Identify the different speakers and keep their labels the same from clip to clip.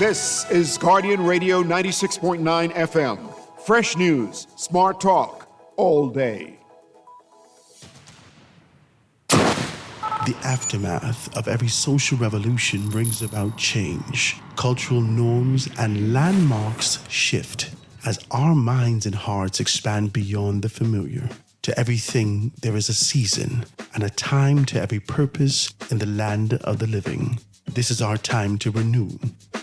Speaker 1: This is Guardian Radio 96.9 FM. Fresh news, smart talk, all day.
Speaker 2: The aftermath of every social revolution brings about change. Cultural norms and landmarks shift as our minds and hearts expand beyond the familiar. To everything, there is a season and a time to every purpose in the land of the living. This is our time to renew,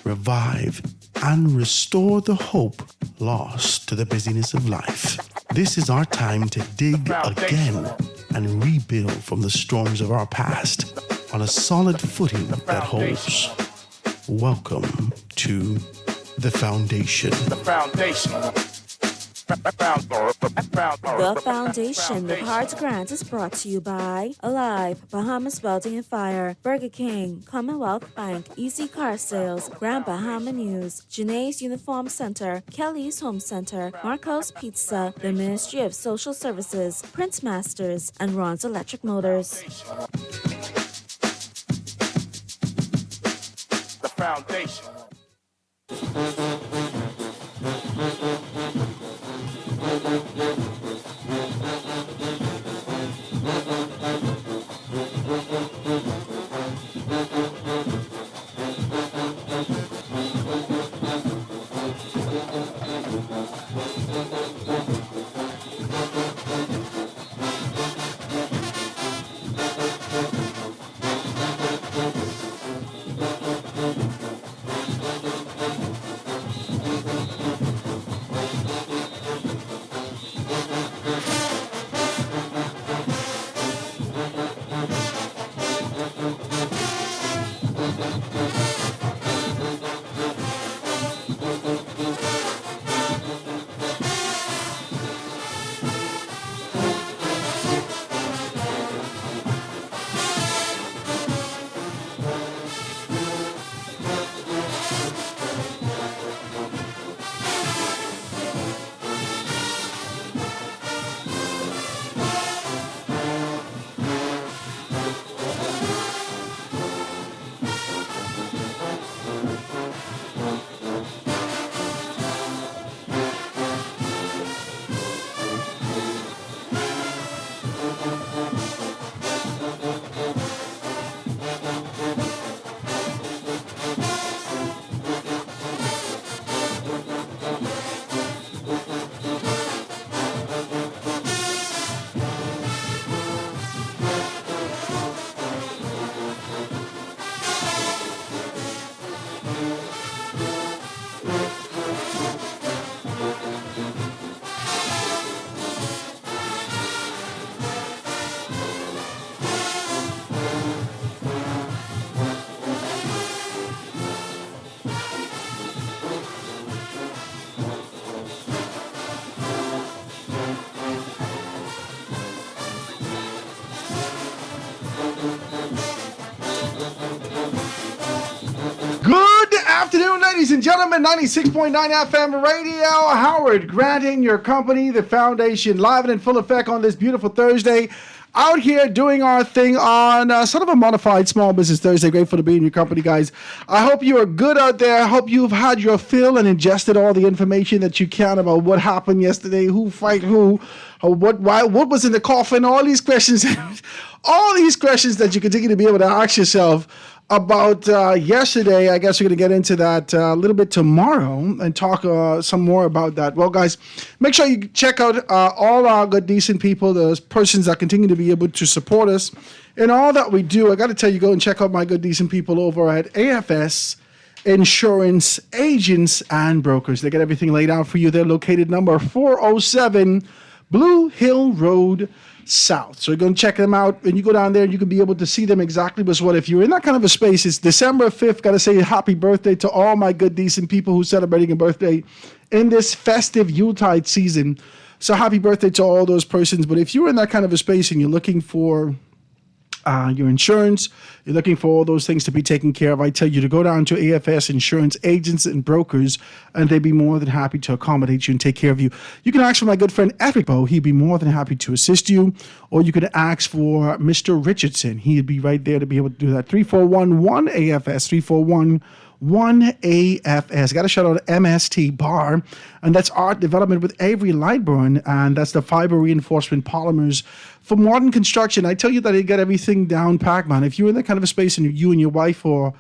Speaker 2: revive, and restore the hope lost to the busyness of life. This is our time to dig again and rebuild from the storms of our past on a solid footing that holds. Welcome to The Foundation.
Speaker 3: The Foundation.
Speaker 4: The Foundation with Hearts Grant is brought to you by Alive, Bahamas Welding and Fire, Burger King, Commonwealth Bank, Easy Car Sales, Grand Bahama News, Janae's Uniform Center, Kelly's Home Center, Marco's Pizza, the Ministry of Social Services, Prince Masters, and Ron's Electric Motors.
Speaker 3: The Foundation.
Speaker 5: Afternoon, ladies and gentlemen, 96.9 FM radio. Howard Granting, your company, the Foundation, live and in full effect on this beautiful Thursday. Out here doing our thing on sort of a modified Small Business Thursday. Grateful to be in your company, guys. I hope you are good out there. I hope you've had your fill and ingested all the information that you can about what happened yesterday, who fight who, what was in the coffin, all these questions, all these questions that you continue to be able to ask yourself about yesterday. I guess we're going to get into that a little bit tomorrow and talk some more about that. Well, guys, make sure you check out all our good, decent people, those persons that continue to be able to support us in all that we do. I got to tell you, go and check out my good, decent people over at AFS Insurance Agents and Brokers. They got everything laid out for you. They're located number 407 Blue Hill Road South. So you're going to check them out, and you go down there and you can be able to see them exactly as well. If you're in that kind of a space, it's December 5th. Got to say happy birthday to all my good, decent people who are celebrating a birthday in this festive Yuletide season. So happy birthday to all those persons. But if you're in that kind of a space and you're looking for your insurance, you're looking for all those things to be taken care of, I tell you to go down to AFS Insurance Agents and Brokers, and they'd be more than happy to accommodate you and take care of you. You can ask for my good friend Eric Bowe. He'd be more than happy to assist you. Or you could ask for Mr. Richardson. He'd be right there to be able to do that. 341-1AFS, 1AFS. Got to shout out MST Bar, and that's art development with Avery Lightburn, and that's the fiber reinforcement polymers for modern construction. I tell you that they got everything down packed, man. If you're in that kind of a space and you and your wife or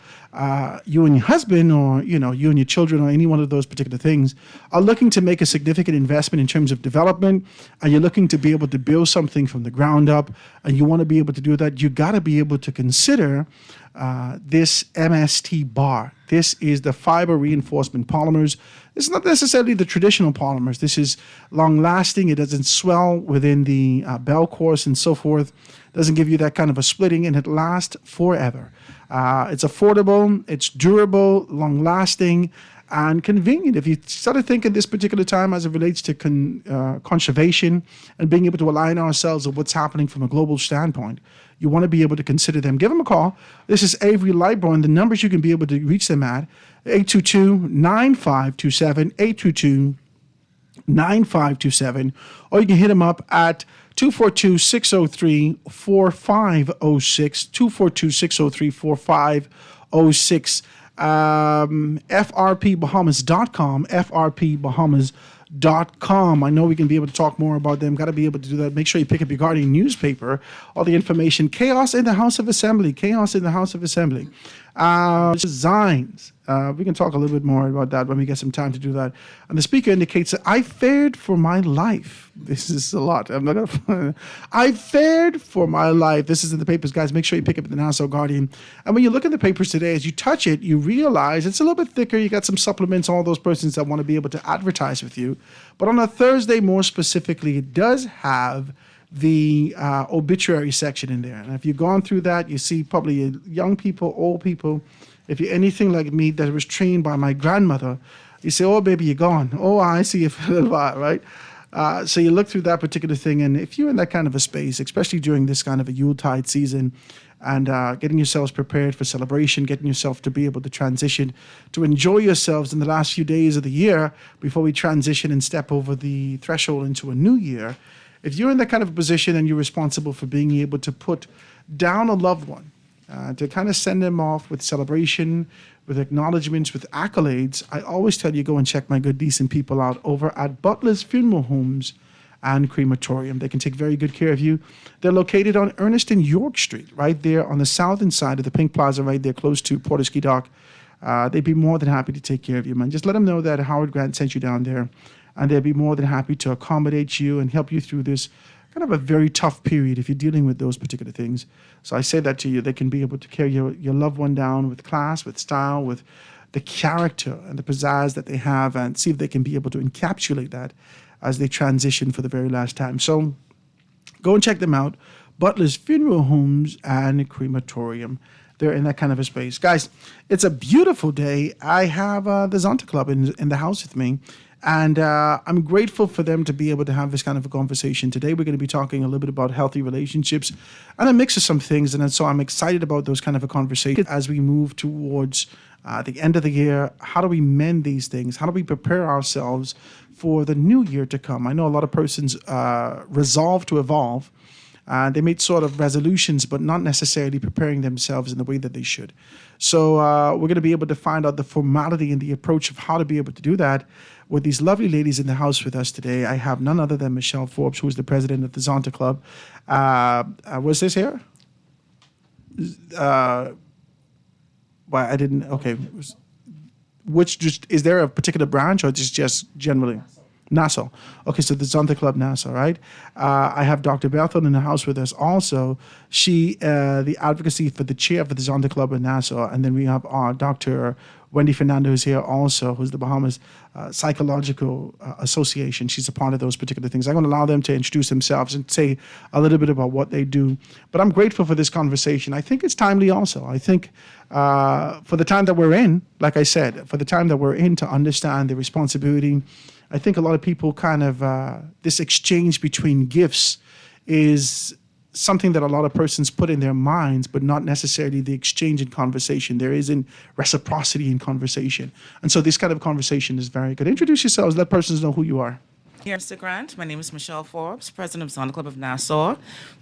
Speaker 5: you and your husband or, you and your children or any one of those particular things are looking to make a significant investment in terms of development, and you're looking to be able to build something from the ground up, and you want to be able to do that, you got to be able to consider this MST bar. This is the fiber reinforcement polymers. This is not necessarily the traditional polymers. This is long lasting. It doesn't swell within the bell course and so forth. Doesn't give you that kind of a splitting, and it lasts forever. It's affordable, it's durable, long lasting, and convenient. If you started thinking this particular time as it relates to conservation and being able to align ourselves with what's happening from a global standpoint, you want to be able to consider them. Give them a call. This is Avery Lightburn. The numbers you can be able to reach them at 822-9527, 822-9527, or you can hit them up at 242-603-4506, 242-603-4506, frpbahamas.com, frpbahamas.com. I know we can be able to talk more about them. Got to be able to do that. Make sure you pick up your Guardian newspaper. All the information. Chaos in the House of Assembly. Chaos in the House of Assembly. Designs. We can talk a little bit more about that when we get some time to do that. And the speaker indicates that I fared for my life. This is a lot. I'm not gonna. I fared for my life. This is in the papers, guys. Make sure you pick up the Nassau Guardian. And when you look at the papers today, as you touch it, you realize it's a little bit thicker. You got some supplements, all those persons that want to be able to advertise with you. But on a Thursday, more specifically, it does have the obituary section in there. And if you've gone through that, you see probably young people, old people. If you're anything like me that was trained by my grandmother, you say, oh, baby, you're gone. Oh, I see you for a little while, right? So you look through that particular thing, and if you're in that kind of a space, especially during this kind of a Yuletide season, and getting yourselves prepared for celebration, getting yourself to be able to transition, to enjoy yourselves in the last few days of the year before we transition and step over the threshold into a new year, if you're in that kind of a position and you're responsible for being able to put down a loved one, to kind of send them off with celebration, with acknowledgments, with accolades, I always tell you, go and check my good, decent people out over at Butler's Funeral Homes and Crematorium. They can take very good care of you. They're located on Ernest and York Street, right there on the southern side of the Pink Plaza, right there close to Porterski Dock. They'd be more than happy to take care of you, man. Just let them know that Howard Grant sent you down there, and they'll be more than happy to accommodate you and help you through this kind of a very tough period if you're dealing with those particular things. So I say that to you. They can be able to carry your loved one down with class, with style, with the character and the pizzazz that they have, and see if they can be able to encapsulate that as they transition for the very last time. So go and check them out. Butler's Funeral Homes and Crematorium. They're in that kind of a space. Guys, it's a beautiful day. I have the Zonta Club in the house with me. And I'm grateful for them to be able to have this kind of a conversation. Today, we're going to be talking a little bit about healthy relationships and a mix of some things. And so I'm excited about those kind of a conversation as we move towards the end of the year. How do we mend these things? How do we prepare ourselves for the new year to come? I know a lot of persons resolve to evolve. They made sort of resolutions, but not necessarily preparing themselves in the way that they should. So we're going to be able to find out the formality and the approach of how to be able to do that with these lovely ladies in the house with us today. I have none other than Michelle Forbes, who is the president of the Zonta Club. Was this here? Well, I didn't. Okay. Is there a particular branch, or just generally? Nassau. Okay, so the Zonta Club Nassau, right? I have Dr. Bethel in the house with us also. She, the advocacy for the chair for the Zonta Club in Nassau. And then we have Dr. Wendy Fernando, who's here also, who's the Bahamas Psychological Association. She's a part of those particular things. I'm going to allow them to introduce themselves and say a little bit about what they do. But I'm grateful for this conversation. I think it's timely also. I think for the time that we're in, like I said, for the time that we're in, to understand the responsibility. I think a lot of people kind of, this exchange between gifts is something that a lot of persons put in their minds, but not necessarily the exchange in conversation. There isn't reciprocity in conversation. And so this kind of conversation is very good. Introduce yourselves, let persons know who you are.
Speaker 6: Here, Mr. Grant. My name is Michelle Forbes, president of Zonta Club of Nassau.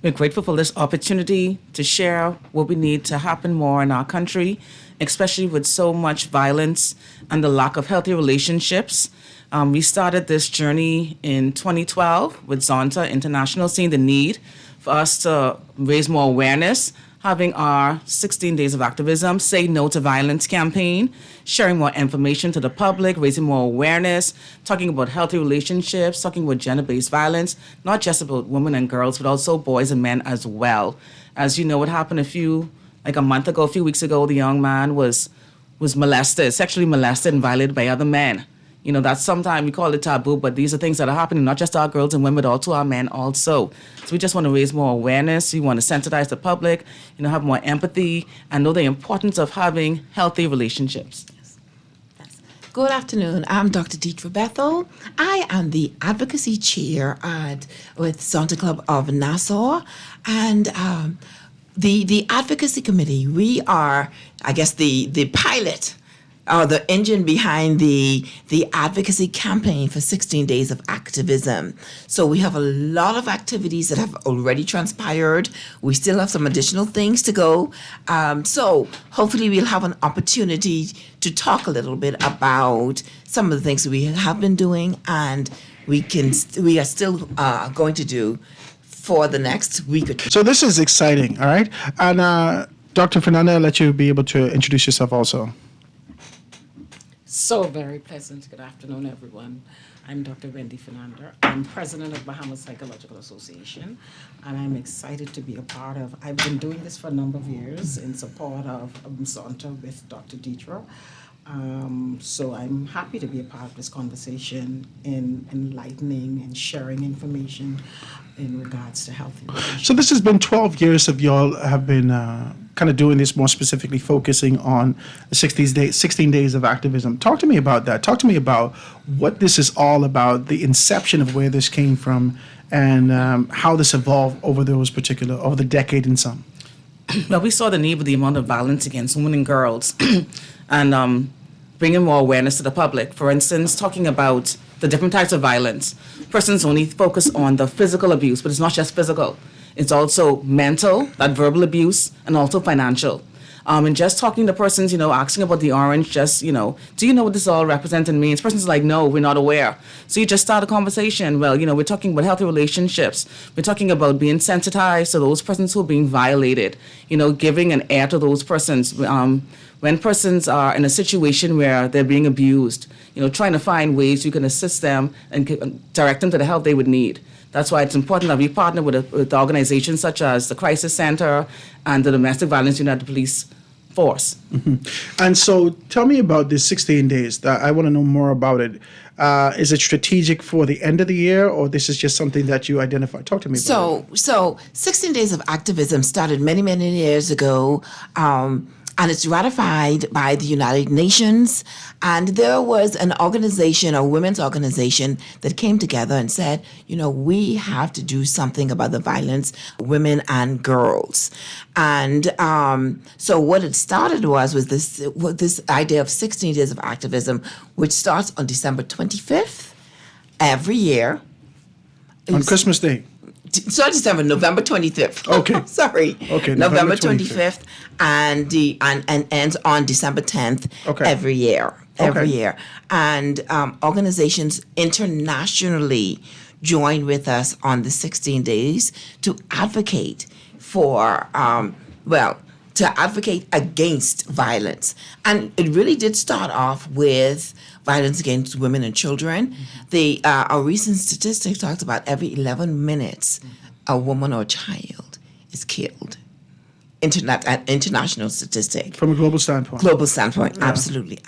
Speaker 6: We're grateful for this opportunity to share what we need to happen more in our country especially with so much violence and the lack of healthy relationships. We started this journey in 2012 with Zonta International, seeing the need for us to raise more awareness, having our 16 Days of Activism, Say No to Violence campaign, sharing more information to the public, raising more awareness, talking about healthy relationships, talking about gender-based violence, not just about women and girls, but also boys and men as well. As you know, what happened a month ago, a few weeks ago, the young man was molested, sexually molested and violated by other men. You know, that's sometimes we call it taboo, but these are things that are happening, not just to our girls and women, but also our men also. So we just want to raise more awareness. We want to sensitize the public, have more empathy, and know the importance of having healthy relationships.
Speaker 7: Good afternoon. I'm Dr. Deetra Bethel. I am the advocacy chair with Zonta Club of Nassau. And the advocacy committee, we are, I guess, the pilot, the engine behind the advocacy campaign for 16 Days of Activism. So we have a lot of activities that have already transpired. We still have some additional things to go. So hopefully we'll have an opportunity to talk a little bit about some of the things we have been doing and we are still going to do for the next week or two.
Speaker 5: So this is exciting, all right? And Dr. Fernanda, I'll let you be able to introduce yourself also.
Speaker 8: So very pleasant. Good afternoon, everyone. I'm Dr. Wendy Fernanda. I'm president of Bahamas Psychological Association, and I'm excited to be a part of. I've been doing this for a number of years in support of Zonta with Dr. Deetra. So I'm happy to be a part of this conversation in enlightening and sharing information in regards to healthy relationships.
Speaker 5: So this has been 12 years of y'all have been kind of doing this, more specifically focusing on the 16 days of activism. Talk to me about that. Talk to me about what this is all about, the inception of where this came from, and how this evolved over the decade and some.
Speaker 6: Well, we saw the need with the amount of violence against women and girls and bringing more awareness to the public. For instance, talking about the different types of violence. Persons only focus on the physical abuse, but it's not just physical. It's also mental, that verbal abuse, and also financial. And just talking to persons, asking about the orange, do you know what this all represents and means? Persons like, no, we're not aware. So you just start a conversation. Well, we're talking about healthy relationships. We're talking about being sensitized to those persons who are being violated, giving an ear to those persons. When persons are in a situation where they're being abused, trying to find ways you can assist them and direct them to the help they would need. That's why it's important that we partner with organizations such as the Crisis Center and the Domestic Violence Unit Police Force.
Speaker 5: Mm-hmm. And so tell me about this 16 days. I want to know more about it. Is it strategic for the end of the year, or this is just something that you identify? Talk to me about it.
Speaker 7: So 16 Days of Activism started many, many years ago. And it's ratified by the United Nations. And there was an organization, a women's organization, that came together and said, we have to do something about the violence of women and girls. And so what it started was this idea of 16 Days of Activism, which starts on December 25th every year.
Speaker 5: On Christmas Day.
Speaker 7: So December, November 25th.
Speaker 5: Okay.
Speaker 7: Sorry.
Speaker 5: Okay.
Speaker 7: November 25th and ends on December 10th.
Speaker 5: Okay.
Speaker 7: Every year. Every
Speaker 5: Okay.
Speaker 7: year. And organizations internationally join with us on the 16 days to advocate for, to advocate against violence. And it really did start off with violence against women and children. Our recent statistics talks about every 11 minutes, a woman or a child is killed. International statistic.
Speaker 5: From a global standpoint.
Speaker 7: Global standpoint, absolutely.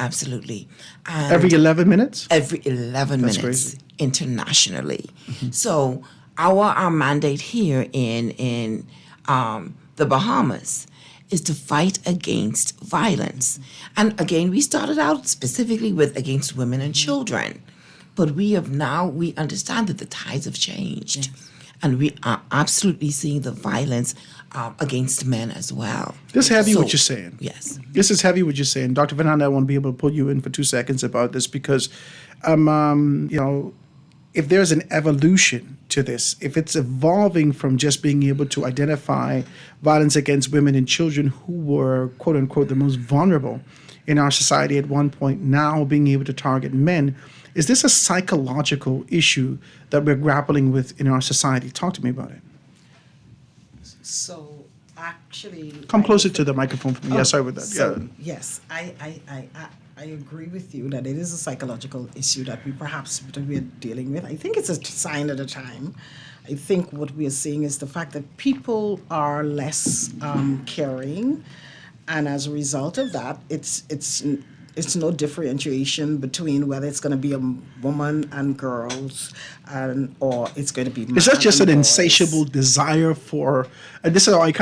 Speaker 7: And
Speaker 5: Every 11 minutes?
Speaker 7: every 11
Speaker 5: That's
Speaker 7: minutes
Speaker 5: crazy.
Speaker 7: internationally. So our mandate here in the Bahamas is to fight against violence. And again, we started out specifically with against women and children, but we understand that the tides have changed. And we are absolutely seeing the violence against men as well.
Speaker 5: This is heavy what you're saying.
Speaker 7: Yes.
Speaker 5: This is heavy what you're saying. Dr. Fernanda, I want to be able to pull you in for 2 seconds about this because, if there's an evolution to this, if it's evolving from just being able to identify violence against women and children who were, quote unquote, the most vulnerable in our society at one point, now being able to target men, is this a psychological issue that we're grappling with in our society? Talk to me about it.
Speaker 8: So actually,
Speaker 5: Come closer to the microphone for me. Yeah,
Speaker 8: Oh,
Speaker 5: sorry with that.
Speaker 8: so,
Speaker 5: Yeah.
Speaker 8: yes, I agree with you that it is a psychological issue that we're dealing with. I think it's a sign of the time. I think what we are seeing is the fact that people are less caring, and as a result of that, it's no differentiation between whether it's going to be a woman and girls, or it's going to be.
Speaker 5: Is that just an
Speaker 8: man and boys.
Speaker 5: insatiable desire for, and this is how I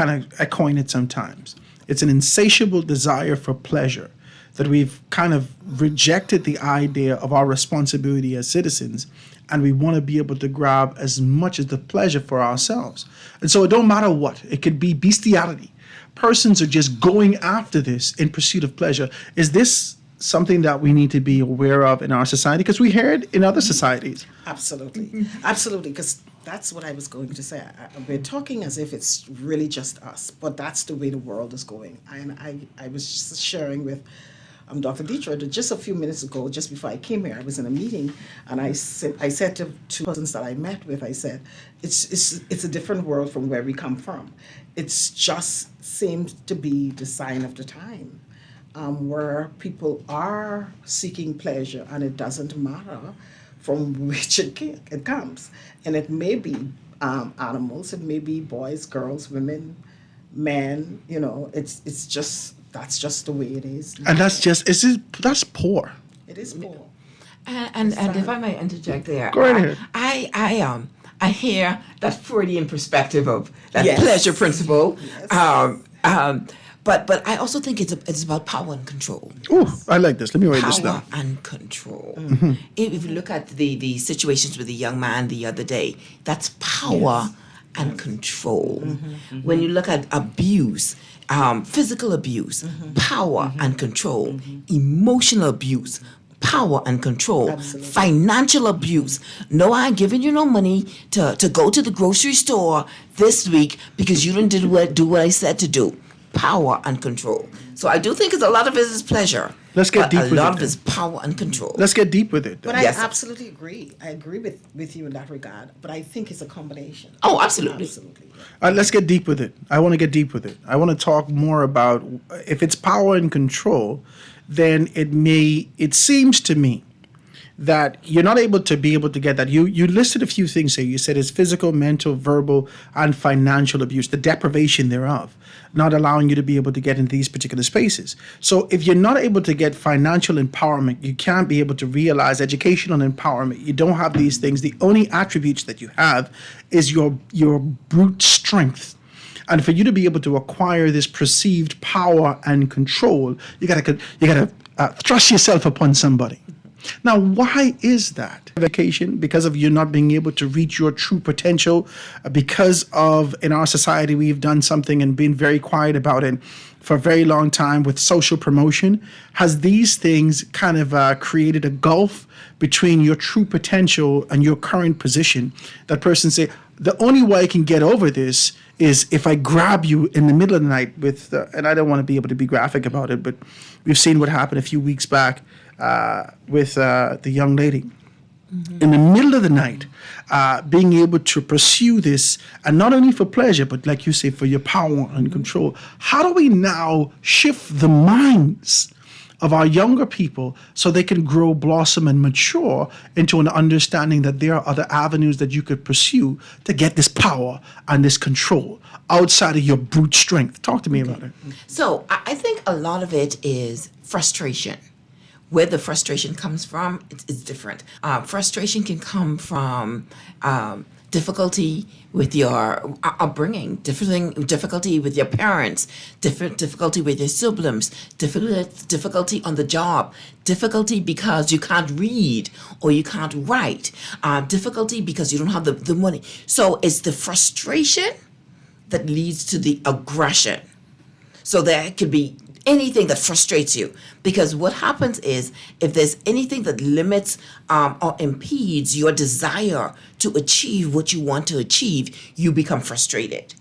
Speaker 5: coin it sometimes. It's an insatiable desire for pleasure, that we've kind of rejected the idea of our responsibility as citizens, and we want to be able to grab as much of the pleasure for ourselves. And so it don't matter what. It could be bestiality. Persons are just going after this in pursuit of pleasure. Is this something that we need to be aware of in our society? Because we hear it in other societies.
Speaker 8: Absolutely, absolutely, because that's what I was going to say. We're talking as if it's really just us, but that's the way the world is going. And I was just sharing with Dr. Dietrich that just a few minutes ago, just before I came here, I was in a meeting, and I said to two persons that I met with, I said, it's a different world from where we come from. It's just seems to be the sign of the time. Where people are seeking pleasure, and it doesn't matter from which it comes. And it may be animals, it may be boys, girls, women, men. It's just that's just the way it is.
Speaker 5: And that's poor.
Speaker 8: It is poor.
Speaker 7: And if I may interject there,
Speaker 5: Go right ahead.
Speaker 7: I hear that Freudian perspective of that
Speaker 8: Yes.
Speaker 7: pleasure principle.
Speaker 8: Yes.
Speaker 7: But I also think it's about power and control.
Speaker 5: Ooh, I like this. Let me write this
Speaker 7: Power
Speaker 5: down.
Speaker 7: and control.
Speaker 5: Mm-hmm.
Speaker 7: If you look at the situations with the young man the other day, that's power and control. When you look at abuse, physical abuse, power and control, emotional abuse, power and control,
Speaker 8: Absolutely.
Speaker 7: financial abuse. No, I ain't giving you no money to go to the grocery store this week because you didn't do what I said to do. Power and control. So I do think a lot of it is pleasure.
Speaker 5: Let's get
Speaker 7: but
Speaker 5: deep
Speaker 7: a
Speaker 5: with
Speaker 7: lot
Speaker 5: it
Speaker 7: of it is power and control.
Speaker 5: Let's get deep with it.
Speaker 8: But
Speaker 7: Yes.
Speaker 8: I absolutely agree. I agree with you in that regard. But I think it's a combination.
Speaker 7: Oh, absolutely.
Speaker 8: Absolutely. Yeah.
Speaker 5: Let's get deep with it. I want to get deep with it. I want to talk more about if it's power and control, then it seems to me that you're not able to get that. You listed a few things here. You said it's physical, mental, verbal, and financial abuse, the deprivation thereof, not allowing you to be able to get into these particular spaces. So if you're not able to get financial empowerment, you can't be able to realize educational empowerment. You don't have these things. The only attributes that you have is your brute strength. And for you to be able to acquire this perceived power and control, you gotta thrust yourself upon somebody. Now, why is that? Vacation, because of you not being able to reach your true potential, because of in our society we've done something and been very quiet about it for a very long time with social promotion. Has these things kind of created a gulf between your true potential and your current position? That person say, the only way I can get over this is if I grab you in the middle of the night with, and I don't want to be able to be graphic about it, but we've seen what happened a few weeks back with the young lady. In the middle of the night, being able to pursue this, and not only for pleasure, but like you say, for your power and control. How do we now shift the minds of our younger people so they can grow, blossom, and mature into an understanding that there are other avenues that you could pursue to get this power and this control outside of your brute strength? Talk to me about it.
Speaker 7: So I think a lot of it is frustration. Where the frustration comes from, it's different. Frustration can come from difficulty with your upbringing, difficulty with your parents, difficulty with your siblings, difficulty on the job, difficulty because you can't read or you can't write, difficulty because you don't have the money. So it's the frustration that leads to the aggression. So there could be anything that frustrates you. Because what happens is, if there's anything that limits or impedes your desire to achieve what you want to achieve, you become frustrated.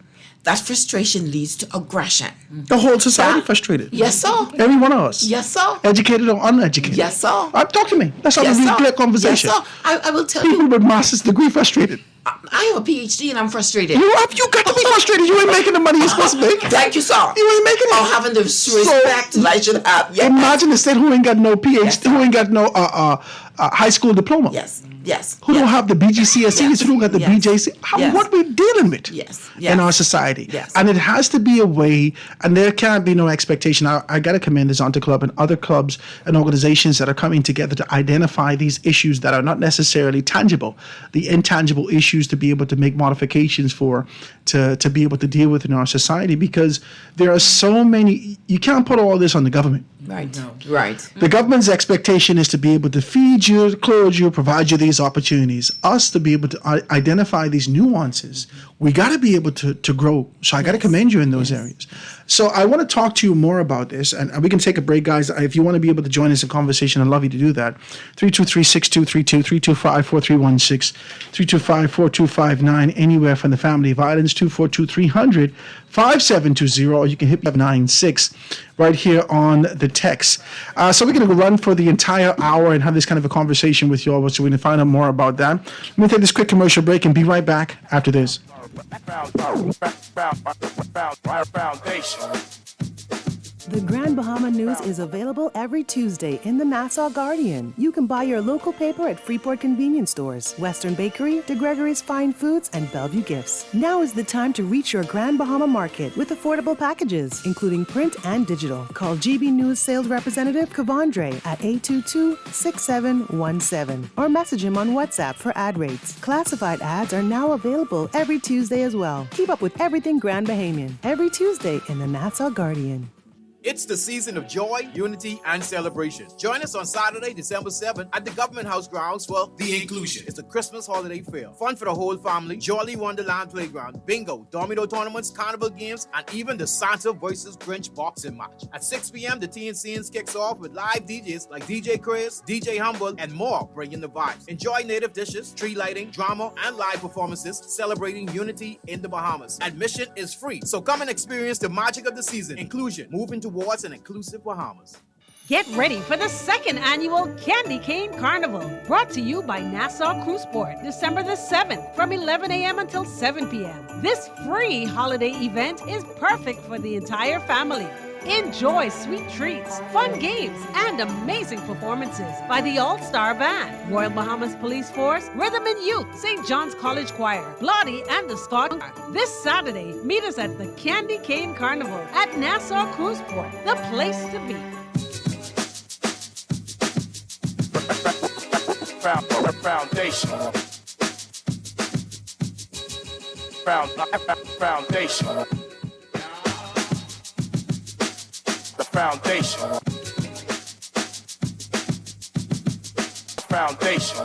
Speaker 7: That frustration leads to aggression.
Speaker 5: The whole society frustrated.
Speaker 7: Yes, sir.
Speaker 5: Every one of us.
Speaker 7: Yes, sir.
Speaker 5: Educated or uneducated.
Speaker 7: Yes, sir.
Speaker 5: Talk to me. Let's have
Speaker 7: Yes,
Speaker 5: a real
Speaker 7: sir.
Speaker 5: clear conversation.
Speaker 7: Yes, sir. I will tell
Speaker 5: People
Speaker 7: you,
Speaker 5: with master's degree frustrated.
Speaker 7: I have a PhD and I'm frustrated.
Speaker 5: You got to be frustrated. You ain't making the money you're supposed to make.
Speaker 7: Thank you, sir.
Speaker 5: You ain't making it.
Speaker 7: Or having the respect that I should have. Yes.
Speaker 5: Imagine the state who ain't got no PhD,
Speaker 7: Yes, sir.
Speaker 5: who ain't got no high school diploma.
Speaker 7: Yes. Yes.
Speaker 5: Who don't
Speaker 7: yes.
Speaker 5: have the BGCSEs,
Speaker 7: Yes.
Speaker 5: who don't got the
Speaker 7: Yes.
Speaker 5: BJC.
Speaker 7: Yes.
Speaker 5: What we dealing with
Speaker 7: Yes.
Speaker 5: in
Speaker 7: Yes.
Speaker 5: our society.
Speaker 7: Yes.
Speaker 5: And it has to be a way, and there can't be no expectation. I got to commend the Zonta Club and other clubs and organizations that are coming together to identify these issues that are not necessarily tangible, the intangible issues to be able to make modifications for, to be able to deal with in our society, because there are so many, you can't put all this on the government.
Speaker 7: Right. No. Right.
Speaker 5: The government's expectation is to be able to feed you, clothe you, provide you these opportunities. Us to be able to identify these nuances, we got to be able to grow. So I got to commend you in those areas. So I want to talk to you more about this, and we can take a break, guys. If you want to be able to join us in conversation, I'd love you to do that. 323-6232, 325-4316, 325-4259, anywhere from the family violence, 242-300-5720, or you can hit me up 96 right here on the text. So we're going to run for the entire hour and have this kind of a conversation with you all, so we can find out more about that. Let me take this quick commercial break and be right back after this.
Speaker 3: Foundation.
Speaker 9: The Grand Bahama News is available every Tuesday in the Nassau Guardian. You can buy your local paper at Freeport convenience stores, Western Bakery, De Gregory's Fine Foods, and Bellevue Gifts. Now is the time to reach your Grand Bahama market with affordable packages, including print and digital. Call GB News sales representative Kavandre at 822-6717 or message him on WhatsApp for ad rates. Classified ads are now available every Tuesday as well. Keep up with everything Grand Bahamian every Tuesday in the Nassau Guardian.
Speaker 10: It's the season of joy, unity, and celebration. Join us on Saturday, December 7th at the Government House grounds for The Inclusion. It's a Christmas holiday fair. Fun for the whole family, Jolly Wonderland Playground, bingo, domino tournaments, carnival games, and even the Santa vs. Grinch boxing match. At 6 p.m., the Teen Scenes kicks off with live DJs like DJ Chris, DJ Humble, and more, bringing the vibes. Enjoy native dishes, tree lighting, drama, and live performances celebrating unity in the Bahamas. Admission is free, so come and experience the magic of the season. Inclusion, moving towards an inclusive Bahamas.
Speaker 11: Get ready for the second annual Candy Cane Carnival, brought to you by Nassau Cruise Port, December the 7th from 11 a.m. until 7 p.m. This free holiday event is perfect for the entire family. Enjoy sweet treats, fun games, and amazing performances by the All-Star Band, Royal Bahamas Police Force, Rhythm and Youth, St. John's College Choir, Bloody, and the Scott. This Saturday, meet us at the Candy Cane Carnival at Nassau Cruise Port, the place to be.
Speaker 3: Foundation. Foundation. The foundation. Foundation.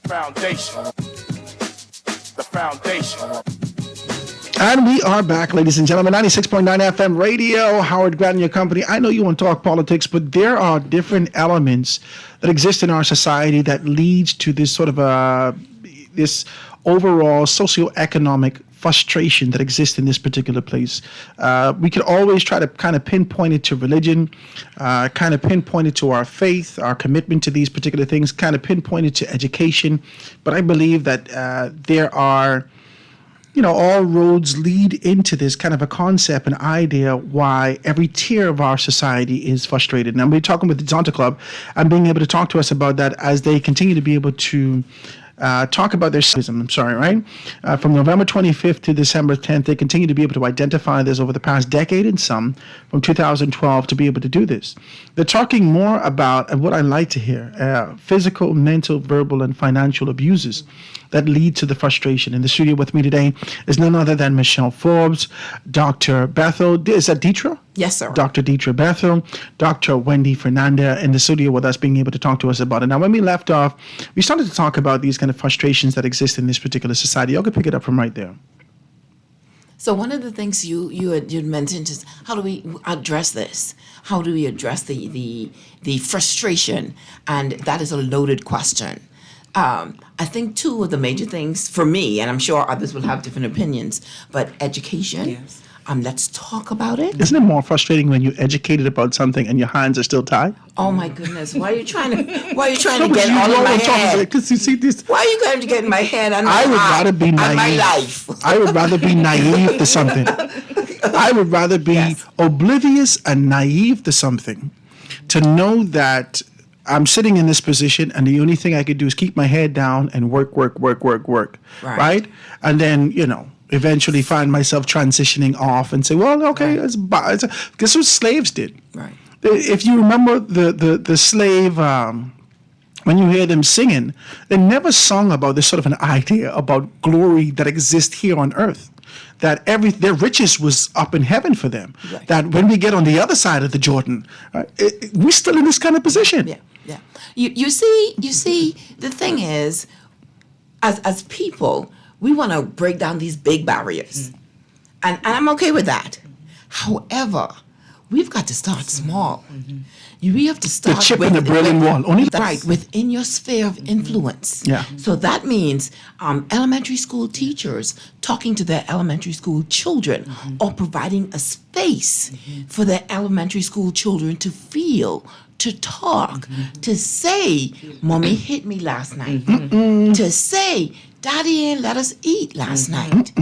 Speaker 3: Foundation. The foundation.
Speaker 5: And we are back, ladies and gentlemen. 96.9 FM radio, Howard Grant and your company. I know you want to talk politics, but there are different elements that exist in our society that leads to this sort of this overall socioeconomic frustration that exists in this particular place. We can always try to kind of pinpoint it to religion, kind of pinpoint it to our faith, our commitment to these particular things, kind of pinpoint it to education. But I believe that there are, all roads lead into this kind of a concept, an idea why every tier of our society is frustrated. And we're talking with the Zonta Club and being able to talk to us about that as they continue to be able to talk about their system. From November 25th to December 10th, they continue to be able to identify this over the past decade and some, from 2012, to be able to do this. They're talking more about, and what I like to hear, physical, mental, verbal, and financial abuses that lead to the frustration. In the studio with me today is none other than Michelle Forbes, Dr. Bethel. Is that Deetra?
Speaker 7: Yes, sir.
Speaker 5: Dr. Deetra Bethel, Dr. Wendy Fernanda in the studio with us, being able to talk to us about it. Now, when we left off, we started to talk about these kind kind of frustrations that exist in this particular society. Y'all could pick it up from right there.
Speaker 7: So one of the things you'd mentioned is how do we address this? How do we address the frustration? And that is a loaded question. I think two of the major things for me, and I'm sure others will have different opinions, but education.
Speaker 6: Yes.
Speaker 7: Let's talk about it.
Speaker 5: Isn't it more frustrating when you're educated about something and your hands are still tied?
Speaker 7: Oh my goodness! Why are you trying to get all in my head?
Speaker 5: Because you see this.
Speaker 7: Why are you going to get in my head and
Speaker 5: I would rather be naive.
Speaker 7: my life?
Speaker 5: I would rather be naive to something. I would rather be oblivious and naive to something, to know that I'm sitting in this position and the only thing I could do is keep my head down and work. Right? And then, eventually find myself transitioning off and say, well, okay, this is what slaves did.
Speaker 7: Right.
Speaker 5: If you remember the slave, when you hear them singing, they never sung about this sort of an idea about glory that exists here on earth. That their riches was up in heaven for them. Right. That when we get on the other side of the Jordan, we're still in this kind of position.
Speaker 7: Yeah. You see, the thing is, as people, we want to break down these big barriers. And I'm okay with that. However, we've got to start small. We have to start
Speaker 5: the chip in the Berlin Wall.
Speaker 7: Within your sphere of influence.
Speaker 5: Yeah.
Speaker 7: So that means elementary school teachers talking to their elementary school children or providing a space for their elementary school children to feel, to talk, to say, Mommy hit me last night, to say, Daddy ain't let us eat last night,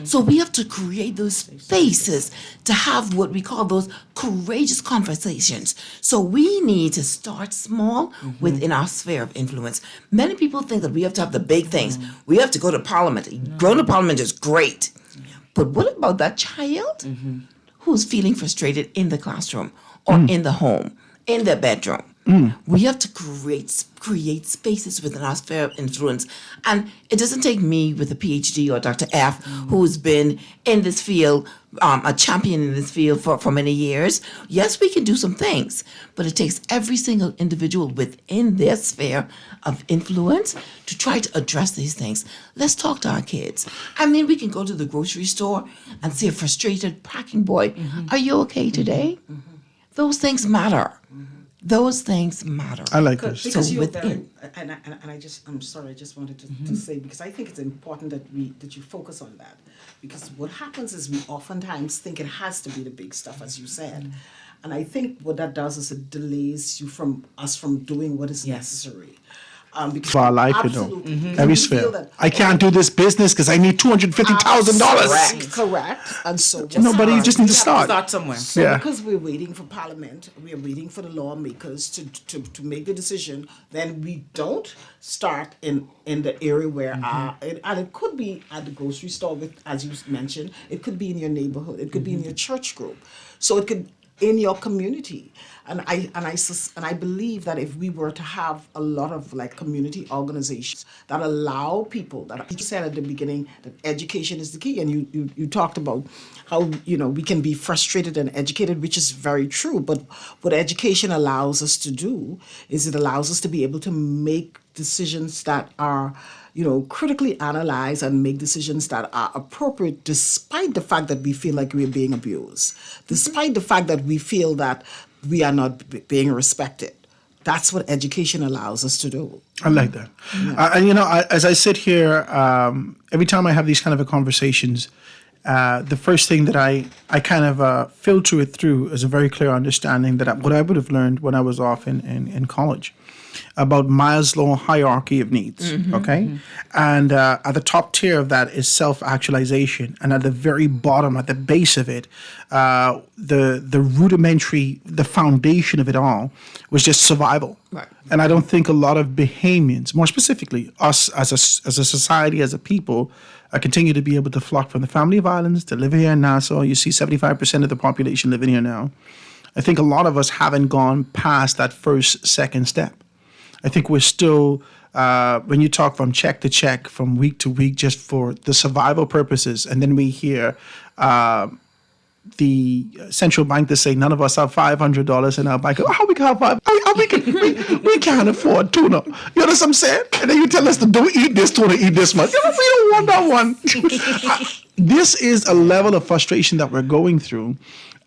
Speaker 7: So we have to create those spaces to have what we call those courageous conversations. So we need to start small within our sphere of influence. Many people think that we have to have the big things. We have to go to parliament. Going to parliament is great. But what about that child who's feeling frustrated in the classroom or in the home, in their bedroom? We have to create spaces within our sphere of influence. And it doesn't take me with a PhD or Dr. F, who's been in this field, a champion in this field for many years. Yes, we can do some things, but it takes every single individual within their sphere of influence to try to address these things. Let's talk to our kids. I mean, we can go to the grocery store and see a frustrated packing boy. Are you okay today? Those things matter. Those things matter.
Speaker 5: I like this.
Speaker 8: Because you're very, I'm sorry, I just wanted to say, because I think it's important that you focus on that. Because what happens is we oftentimes think it has to be the big stuff, as you said. And I think what that does is it delays you from doing what is necessary.
Speaker 5: For our life, every sphere. I can't do this business because I need $250,000.
Speaker 8: Correct. And so
Speaker 5: but you just need to start.
Speaker 6: Start somewhere.
Speaker 8: So because we're waiting for Parliament, we're waiting for the lawmakers to make the decision, then we don't start in the area where and it could be at the grocery store, as you mentioned, it could be in your neighborhood, it could be in your church group. So it could in your community. And I believe that if we were to have a lot of community organizations that allow people, that you said at the beginning that education is the key, and you talked about how we can be frustrated and educated, which is very true. But what education allows us to do is it allows us to be able to make decisions that are critically analyze and make decisions that are appropriate, despite the fact that we feel like we're being abused, despite the fact that we feel that we are not being respected. That's what education allows us to do.
Speaker 5: I like that. As I sit here, every time I have these kind of conversations, the first thing that I kind of filter it through is a very clear understanding that what I would have learned when I was off in college about Maslow's hierarchy of needs, okay? And at the top tier of that is self-actualization. And at the very bottom, at the base of it, the rudimentary, the foundation of it all was just survival.
Speaker 7: Right.
Speaker 5: And I don't think a lot of Bahamians, more specifically us as a society, as a people, continue to be able to flock from the family of islands to live here in Nassau. You see 75% of the population living here now. I think a lot of us haven't gone past that first, second step. I think we're still, when you talk from check to check, from week to week, just for the survival purposes, and then we hear the central bank to say none of us have $500 in our bank. How we can have five? We can't afford tuna. You know what I'm saying? And then you tell us to don't eat this tuna, eat this much. We don't want that one. This is a level of frustration that we're going through.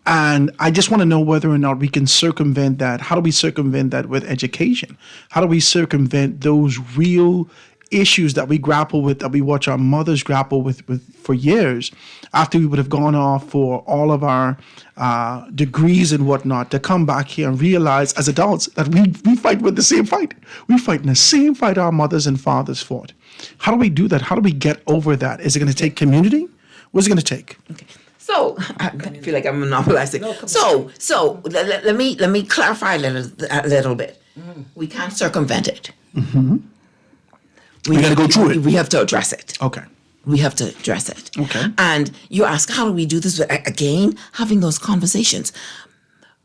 Speaker 5: And I just want to know whether or not we can circumvent that. How do we circumvent that with education? How do we circumvent those real issues that we grapple with, that we watch our mothers grapple with for years, after we would have gone off for all of our degrees and whatnot, to come back here and realize as adults that we fight with the same fight. We fight in the same fight our mothers and fathers fought. How do we do that? How do we get over that? Is it going to take community? What's it going to take?
Speaker 7: Okay. So I feel like I'm monopolizing. So let me clarify a little bit. We can't circumvent it.
Speaker 5: Mm-hmm. We got to go through it.
Speaker 7: We have to address it.
Speaker 5: Okay.
Speaker 7: We have to address it.
Speaker 5: Okay.
Speaker 7: And you ask, how do we do this? Again, having those conversations.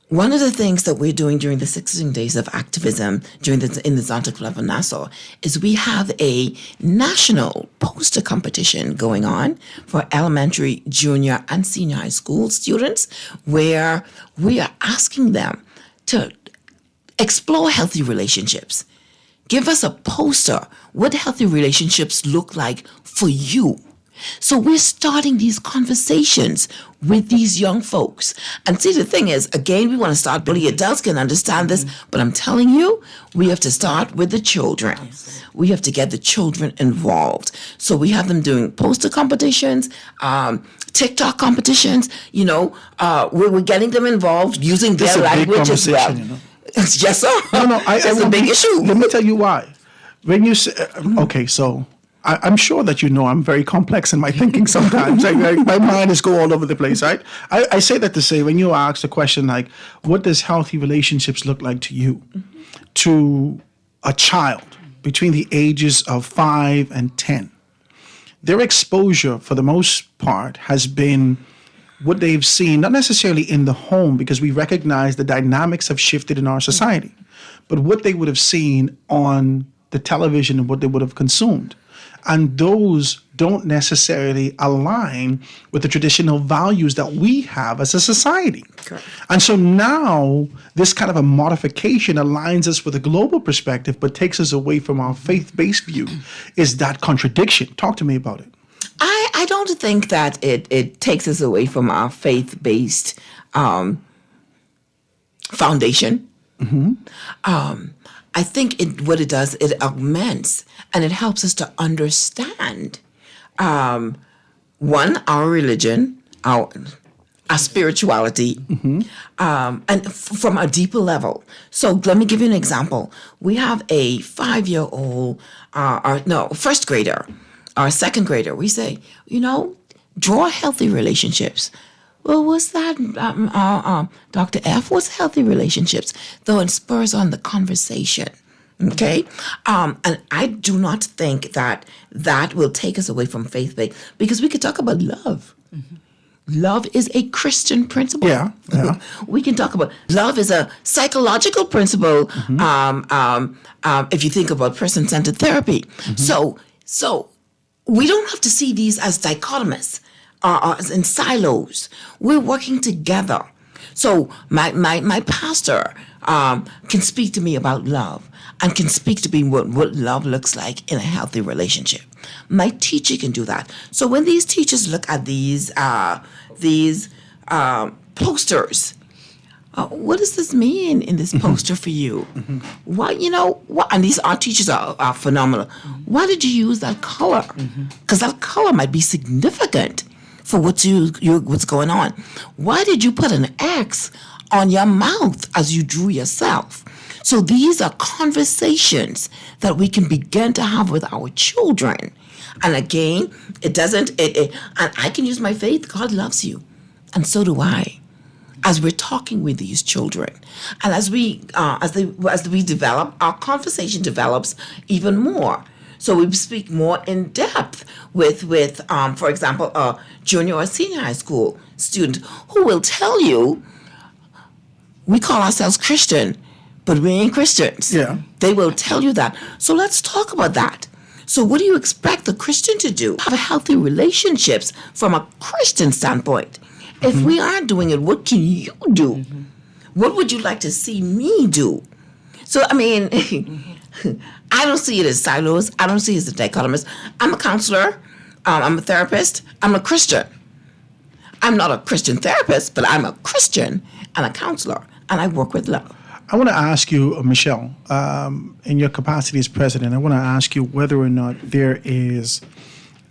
Speaker 7: One of the things that we're doing during the 16 days of activism in the Zonta Club of Nassau is we have a national poster competition going on for elementary, junior, and senior high school students, where we are asking them to explore healthy relationships. Give us a poster. What healthy relationships look like for you? So we're starting these conversations with these young folks. And see, the thing is, again, we want to start, but the adults can understand this, but I'm telling you, we have to start with the children. We have to get the children involved. So we have them doing poster competitions, TikTok competitions, we're getting them involved using their language as well. Yes, sir.
Speaker 5: No,
Speaker 7: it's a big issue.
Speaker 5: Let me tell you why. When you say, okay, so I'm sure that I'm very complex in my thinking sometimes. My mind is go all over the place, right? I say that to say, when you ask a question like, what does healthy relationships look like to you? Mm-hmm. To a child between the ages of 5 and 10, their exposure for the most part has been what they've seen, not necessarily in the home, because we recognize the dynamics have shifted in our society, but what they would have seen on the television and what they would have consumed. And those don't necessarily align with the traditional values that we have as a society.
Speaker 7: Correct.
Speaker 5: And so now this kind of a modification aligns us with a global perspective, but takes us away from our faith-based view. Is that contradiction? Talk to me about it.
Speaker 7: I don't think that it takes us away from our faith-based foundation.
Speaker 5: Mm-hmm.
Speaker 7: I think what it does, it augments and it helps us to understand, one, our religion, our spirituality,
Speaker 5: mm-hmm.
Speaker 7: And from a deeper level. So let me give you an example. We have a 5-year-old, first grader, or second grader. We say, draw healthy relationships. Well, what's that, Dr. F? What's healthy relationships? Though it spurs on the conversation, okay? And I do not think that will take us away from faith-based, because we could talk about love. Mm-hmm. Love is a Christian principle.
Speaker 5: Yeah.
Speaker 7: We can talk about love is a psychological principle. Mm-hmm. If you think about person-centered therapy, mm-hmm. So we don't have to see these as dichotomous. As in silos. We're working together. So my pastor can speak to me about love and can speak to me what love looks like in a healthy relationship. My teacher can do that. So when these teachers look at these posters, what does this mean in this poster for you? Mm-hmm. What? And these art teachers are phenomenal. Mm-hmm. Why did you use that color? Because that color might be significant for what's going on. Why did you put an X on your mouth as you drew yourself? So these are conversations that we can begin to have with our children. And again, and I can use my faith. God loves you, and so do I. As we're talking with these children, and as we develop, our conversation develops even more. So we speak more in depth with for example, a junior or senior high school student who will tell you, we call ourselves Christian, but we ain't Christians.
Speaker 5: Yeah.
Speaker 7: They will tell you that. So let's talk about that. So what do you expect the Christian to do? Have healthy relationships from a Christian standpoint. If we aren't doing it, what can you do? What would you like to see me do? So, I mean, I don't see it as silos. I don't see it as a dichotomous. I'm a counselor. I'm a therapist. I'm a Christian. I'm not a Christian therapist, but I'm a Christian and a counselor, and I work with love.
Speaker 5: I want to ask you, Michelle, in your capacity as president, I want to ask you whether or not there is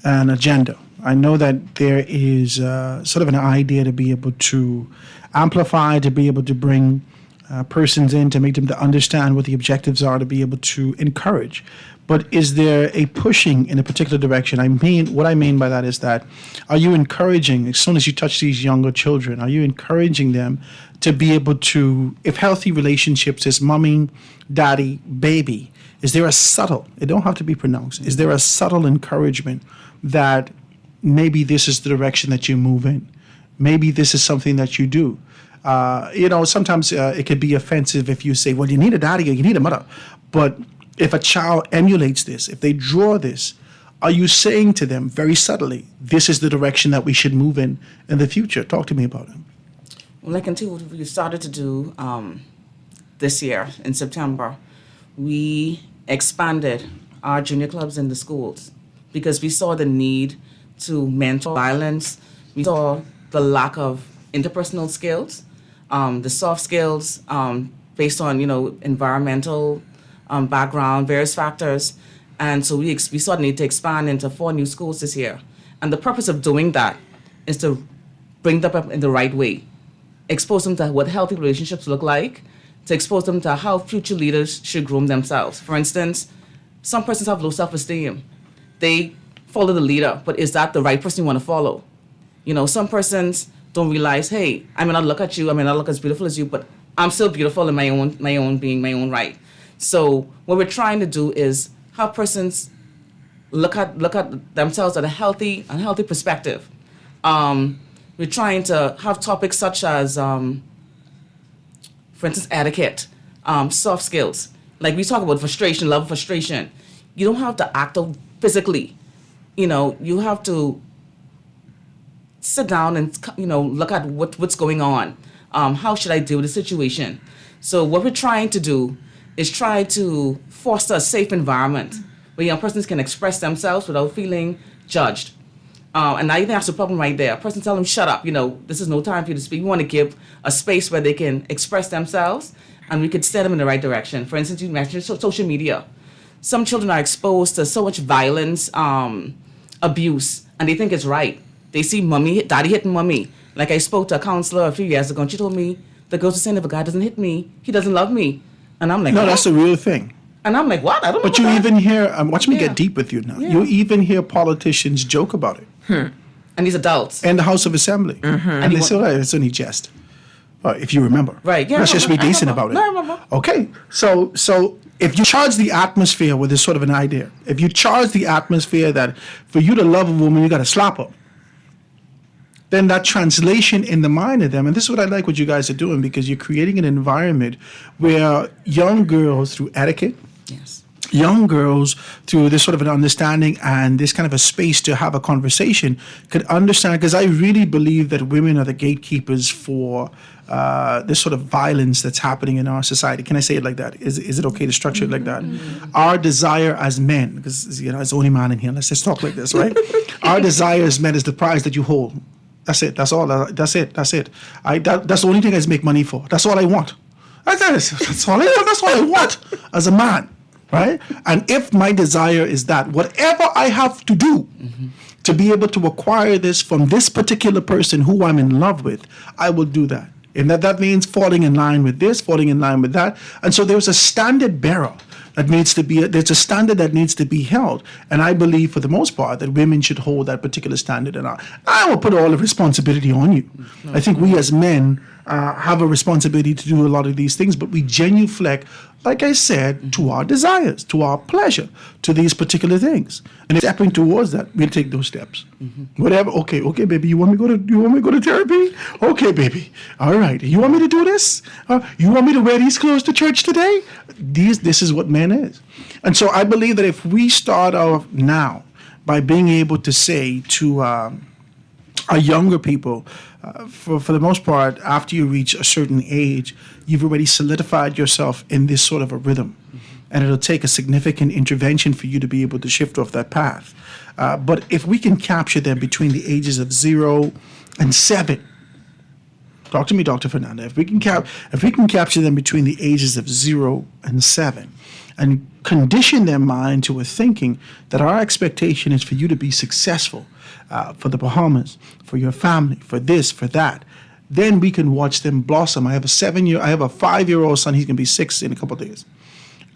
Speaker 5: an agenda. I know that there is sort of an idea to be able to amplify, to be able to bring persons in, to make them to understand what the objectives are, to be able to encourage. But is there a pushing in a particular direction? What I mean by that is that, are you encouraging, as soon as you touch these younger children, are you encouraging them to be able to, if healthy relationships is mommy, daddy, baby, is there a subtle, it don't have to be pronounced, is there a subtle encouragement that maybe this is the direction that you move in? Maybe this is something that you do. Sometimes it could be offensive if you say, well, you need a daddy or you need a mother. But if a child emulates this, if they draw this, are you saying to them very subtly, this is the direction that we should move in the future? Talk to me about it.
Speaker 6: Well, I can tell you what we started to do this year in September. We expanded our junior clubs in the schools because we saw the need to mentor violence. We saw the lack of interpersonal skills, the soft skills based on, environmental background, various factors. And so we saw the need to expand into 4 new schools this year. And the purpose of doing that is to bring them up in the right way, expose them to what healthy relationships look like, to expose them to how future leaders should groom themselves. For instance, some persons have low self-esteem. They follow the leader, but is that the right person you want to follow? Some persons don't realize, hey, I may not look at you, I may not look as beautiful as you, but I'm still beautiful in my own being, my own right. So what we're trying to do is have persons look at themselves at a healthy perspective. We're trying to have topics such as, for instance, etiquette, soft skills. Like we talk about frustration, love, frustration. You don't have to act out physically. You have to sit down and look at what's going on. How should I deal with the situation? So what we're trying to do is try to foster a safe environment where young persons can express themselves without feeling judged. And I think that's the problem right there. A person tell them, shut up, this is no time for you to speak. We want to give a space where they can express themselves and we could steer them in the right direction. For instance, you mentioned social media. Some children are exposed to so much violence, abuse, and they think it's right. They see daddy hitting mommy. Like I spoke to a counselor a few years ago and she told me, the girls are saying if a guy doesn't hit me, he doesn't love me. And I'm like,
Speaker 5: no,
Speaker 6: what?
Speaker 5: that's a real thing.
Speaker 6: And I'm like, what? I don't know.
Speaker 5: But you even hear, watch me
Speaker 6: Yeah.
Speaker 5: get deep with you now.
Speaker 6: Yeah.
Speaker 5: You even hear politicians joke about it.
Speaker 6: And these adults.
Speaker 5: In the House of Assembly. And they say, oh, it's only jest. If you remember.
Speaker 6: Right, yeah,
Speaker 5: Let's
Speaker 6: I
Speaker 5: just be
Speaker 6: remember.
Speaker 5: decent
Speaker 6: I
Speaker 5: about it.
Speaker 6: remember. No, I remember.
Speaker 5: Okay. So if you charge the atmosphere with this sort of an idea, if you charge the atmosphere that for you to love a woman, you got to slap her, then that translation in the mind of them, and this is what I like what you guys are doing, because you're creating an environment where young girls, through etiquette,
Speaker 6: Yes.
Speaker 5: young girls, through this sort of an understanding and this kind of a space to have a conversation, could understand, because I really believe that women are the gatekeepers for this sort of violence that's happening in our society. Can I say it like that? Is it okay to structure it like that? Our desire as men, because it's the only man in here, let's just talk like this, right? Our desire as men is the prize that you hold. That's it. That's all. That's it. That's it. That's the only thing I just make money for. That's all I want. That's all I want. That's all I want as a man, right? And if my desire is that, whatever I have to do to be able to acquire this from this particular person who I'm in love with, I will do that. And that means falling in line with this, falling in line with that. And so there's a standard bearer that needs to be, there's a standard that needs to be held. And I believe for the most part that women should hold that particular standard. And I will put all the responsibility on you. I think we as men have a responsibility to do a lot of these things, but we genuflect, like I said, to our desires, to our pleasure, to these particular things. And stepping towards that, we'll take those steps. Whatever. Okay, baby, you want me to go to therapy? Okay, baby. All right. You want me to do this? You want me to wear these clothes to church today? This is what man is. And so I believe that if we start off now by being able to say to our our younger people, for the most part, after you reach a certain age, you've already solidified yourself in this sort of a rhythm. And it'll take a significant intervention for you to be able to shift off that path. But if we can capture them between the ages of 0 and 7, talk to me, Dr. Fernanda. If we can capture them between the ages of 0 and 7, and condition their mind to a thinking that our expectation is for you to be successful, for the Bahamas, for your family, for this, for that, then we can watch them blossom. I have a 5-year-old son. He's gonna be 6 in a couple of days,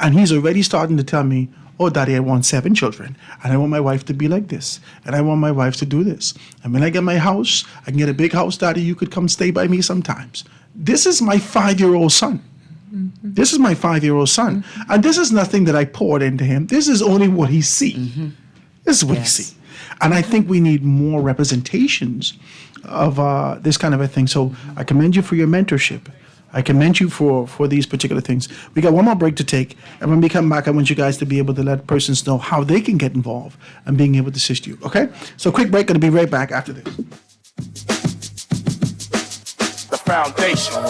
Speaker 5: and he's already starting to tell me, "Oh, Daddy, I want 7 children, and I want my wife to be like this, and I want my wife to do this. And when I get my house, I can get a big house, Daddy. You could come stay by me sometimes." This is my 5-year-old son. Mm-hmm. This is my 5-year-old son, and this is nothing that I poured into him. This is only what he sees. Mm-hmm. This is what he sees, and I think we need more representations of this kind of a thing. So I commend you for your mentorship. I commend you for these particular things. We got one more break to take, and when we come back, I want you guys to be able to let persons know how they can get involved and being able to assist you. Okay? So quick break. Going to be right back after this.
Speaker 3: The foundation.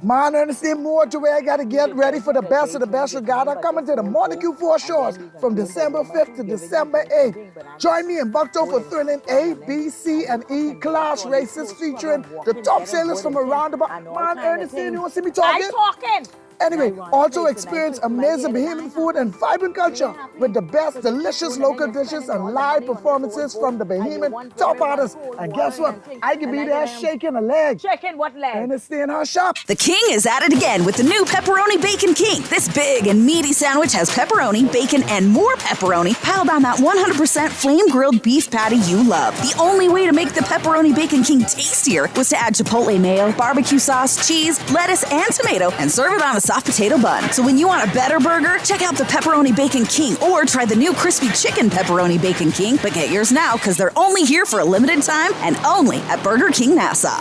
Speaker 12: Man, understand more to where I got to get ready for the best of the best regatta coming to the Montague Four Shores from December 5th to December 8th. Join me in Bucktown for thrilling A, B, C, and E class races featuring the top sailors from around the Man, Ernestine, you want to see me talking?
Speaker 13: I'm talking.
Speaker 12: Anyway, also experience amazing Bahamian food and vibrant culture with the best delicious local dishes and live performances from the Bahamian top artists. And guess what? I can be there shaking a leg.
Speaker 13: Shaking what leg?
Speaker 12: Understand her shop.
Speaker 14: The King is at it again with the new Pepperoni Bacon King. This big and meaty sandwich has pepperoni, bacon, and more pepperoni piled on that 100% flame-grilled beef patty you love. The only way to make the Pepperoni Bacon King tastier was to add chipotle mayo, barbecue sauce, cheese, lettuce, and tomato, and serve it on a soft potato bun. So when you want a better burger, check out the Pepperoni Bacon King or try the new crispy chicken Pepperoni Bacon King. But get yours now because they're only here for a limited time and only at Burger King Nassau.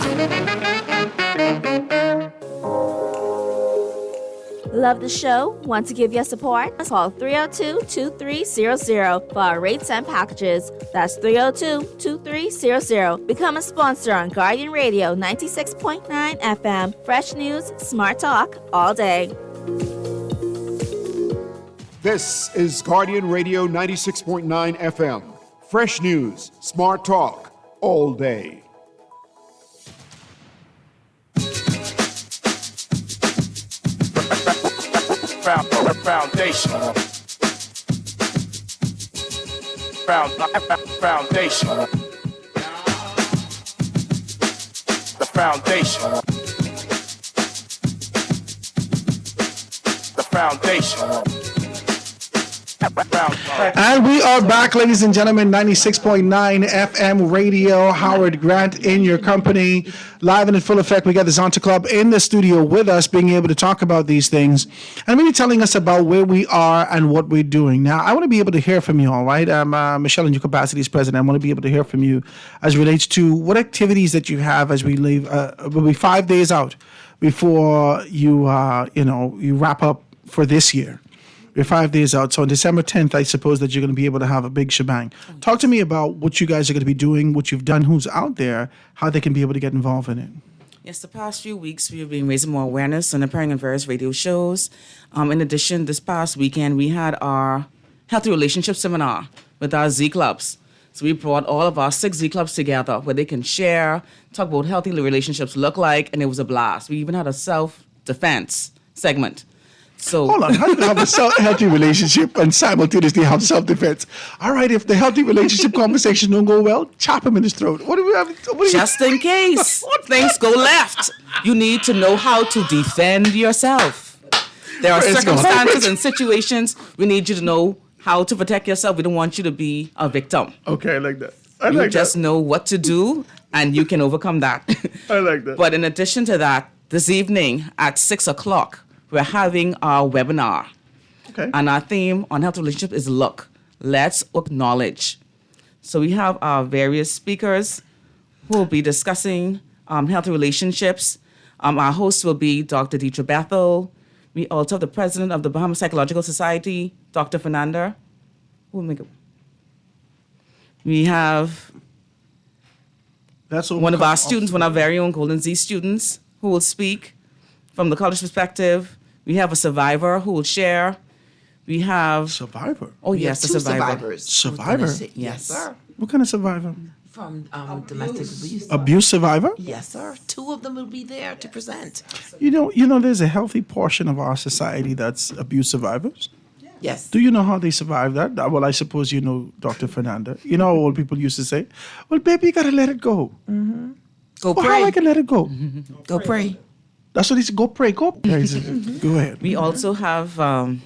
Speaker 4: Love the show? Want to give your support? Call 302-2300 for our rates and packages. That's 302-2300. Become a sponsor on Guardian Radio 96.9 FM. Fresh news, smart talk, all day.
Speaker 1: This is Guardian Radio 96.9 FM. Fresh news, smart talk, all day.
Speaker 3: Foundation. Foundation. The foundation. The foundation.
Speaker 5: And we are back, ladies and gentlemen, 96.9 FM radio. Howard Grant in your company, live and in full effect. We got the Zonta Club in the studio with us, being able to talk about these things and really telling us about where we are and what we're doing. Now, I want to be able to hear from you all, right? Michelle, in your capacity as president, I want to be able to hear from you as relates to what activities that you have as we leave. We'll be 5 days out before you wrap up for this year. We're 5 days out. So on December 10th, I suppose that you're going to be able to have a big shebang. Talk to me about what you guys are going to be doing, what you've done, who's out there, how they can be able to get involved in it.
Speaker 6: Yes, the past few weeks we've been raising more awareness and appearing in various radio shows. In addition, this past weekend we had our Healthy Relationship Seminar with our Z Clubs. So we brought all of our 6 Z Clubs together where they can share, talk about what healthy relationships look like, and it was a blast. We even had a self-defense segment. So
Speaker 5: hold on, how do you have a healthy relationship and simultaneously have self-defense? All right, if the healthy relationship conversation don't go well, chop him in his throat. What do we have?
Speaker 6: Just in case things go left, you need to know how to defend yourself. There are circumstances and situations we need you to know how to protect yourself. We don't want you to be a victim.
Speaker 5: Okay, I like that.
Speaker 6: You just know what to do, and you can overcome that.
Speaker 5: I like that.
Speaker 6: But in addition to that, this evening at 6 o'clock, we're having our webinar. Okay. And our theme on health relationship is look. Let's acknowledge. So we have our various speakers who will be discussing healthy relationships. Our host will be Dr. Dietra Bethel. We also have the president of the Bahamas Psychological Society, Dr. Fernanda. Who will make it? We have one of our students, one of our very own Golden Z students, who will speak from the college perspective. We have a survivor who will share. We have
Speaker 5: survivor.
Speaker 6: Oh
Speaker 7: We
Speaker 6: yes,
Speaker 7: have
Speaker 6: a
Speaker 7: two
Speaker 6: survivor.
Speaker 5: Survivor?
Speaker 7: Yes, sir.
Speaker 5: What kind of survivor?
Speaker 7: From domestic abuse.
Speaker 5: Abuse survivor?
Speaker 7: Yes, sir. Two of them will be there to present.
Speaker 5: You know, there's a healthy portion of our society that's abuse survivors.
Speaker 7: Yes.
Speaker 5: Do you know how they survive that? Well, I suppose you know, Dr. Fernanda. You know how old people used to say, well, baby, you got to let it go.
Speaker 7: Mm-hmm. Go
Speaker 5: Well,
Speaker 7: pray.
Speaker 5: how I can let it go?
Speaker 7: Go pray.
Speaker 5: That's what he said. Go pray. Go pray. Go ahead.
Speaker 6: We also have a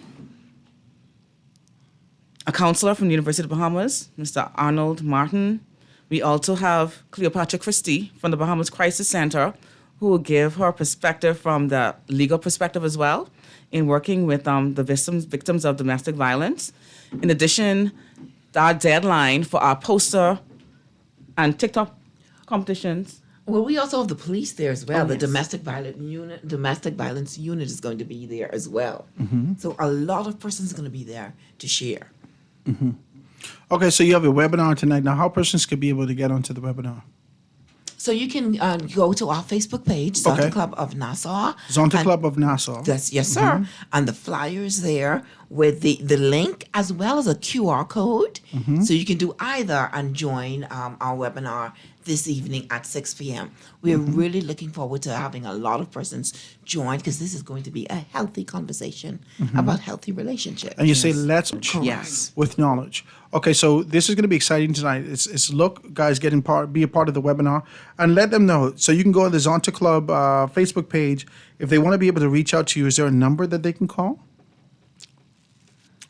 Speaker 6: counselor from the University of Bahamas, Mr. Arnold Martin. We also have Cleopatra Christie from the Bahamas Crisis Center, who will give her perspective from the legal perspective as well in working with the victims of domestic violence. In addition, our deadline for our poster and TikTok competitions.
Speaker 7: Well, we also have the police there as well.
Speaker 6: Oh,
Speaker 7: The
Speaker 6: yes.
Speaker 7: domestic violence unit is going to be there as well.
Speaker 5: Mm-hmm.
Speaker 7: So a lot of persons are going to be there to share.
Speaker 5: Mm-hmm. Okay, so you have a webinar tonight. Now, how persons could be able to get onto the webinar?
Speaker 7: So you can go to our Facebook page, Zonta
Speaker 5: Okay.
Speaker 7: Club of Nassau.
Speaker 5: Zonta
Speaker 7: and-
Speaker 5: Club of Nassau.
Speaker 7: Yes, yes, sir.
Speaker 5: Mhm.
Speaker 7: And the flyer is there with the link as well as a QR code.
Speaker 5: Mhm.
Speaker 7: So you can do either and join our webinar this evening at 6 p.m. We are
Speaker 5: Mhm.
Speaker 7: really looking forward to having a lot of persons join because this is going to be a healthy conversation
Speaker 5: Mhm.
Speaker 7: about healthy relationships.
Speaker 5: And you say, let's
Speaker 7: Yes.
Speaker 5: with knowledge. Okay, so this is going to be exciting tonight. It's look, guys, be a part of the webinar and let them know. So you can go to the Zonta Club Facebook page. If they want to be able to reach out to you, is there a number that they can call?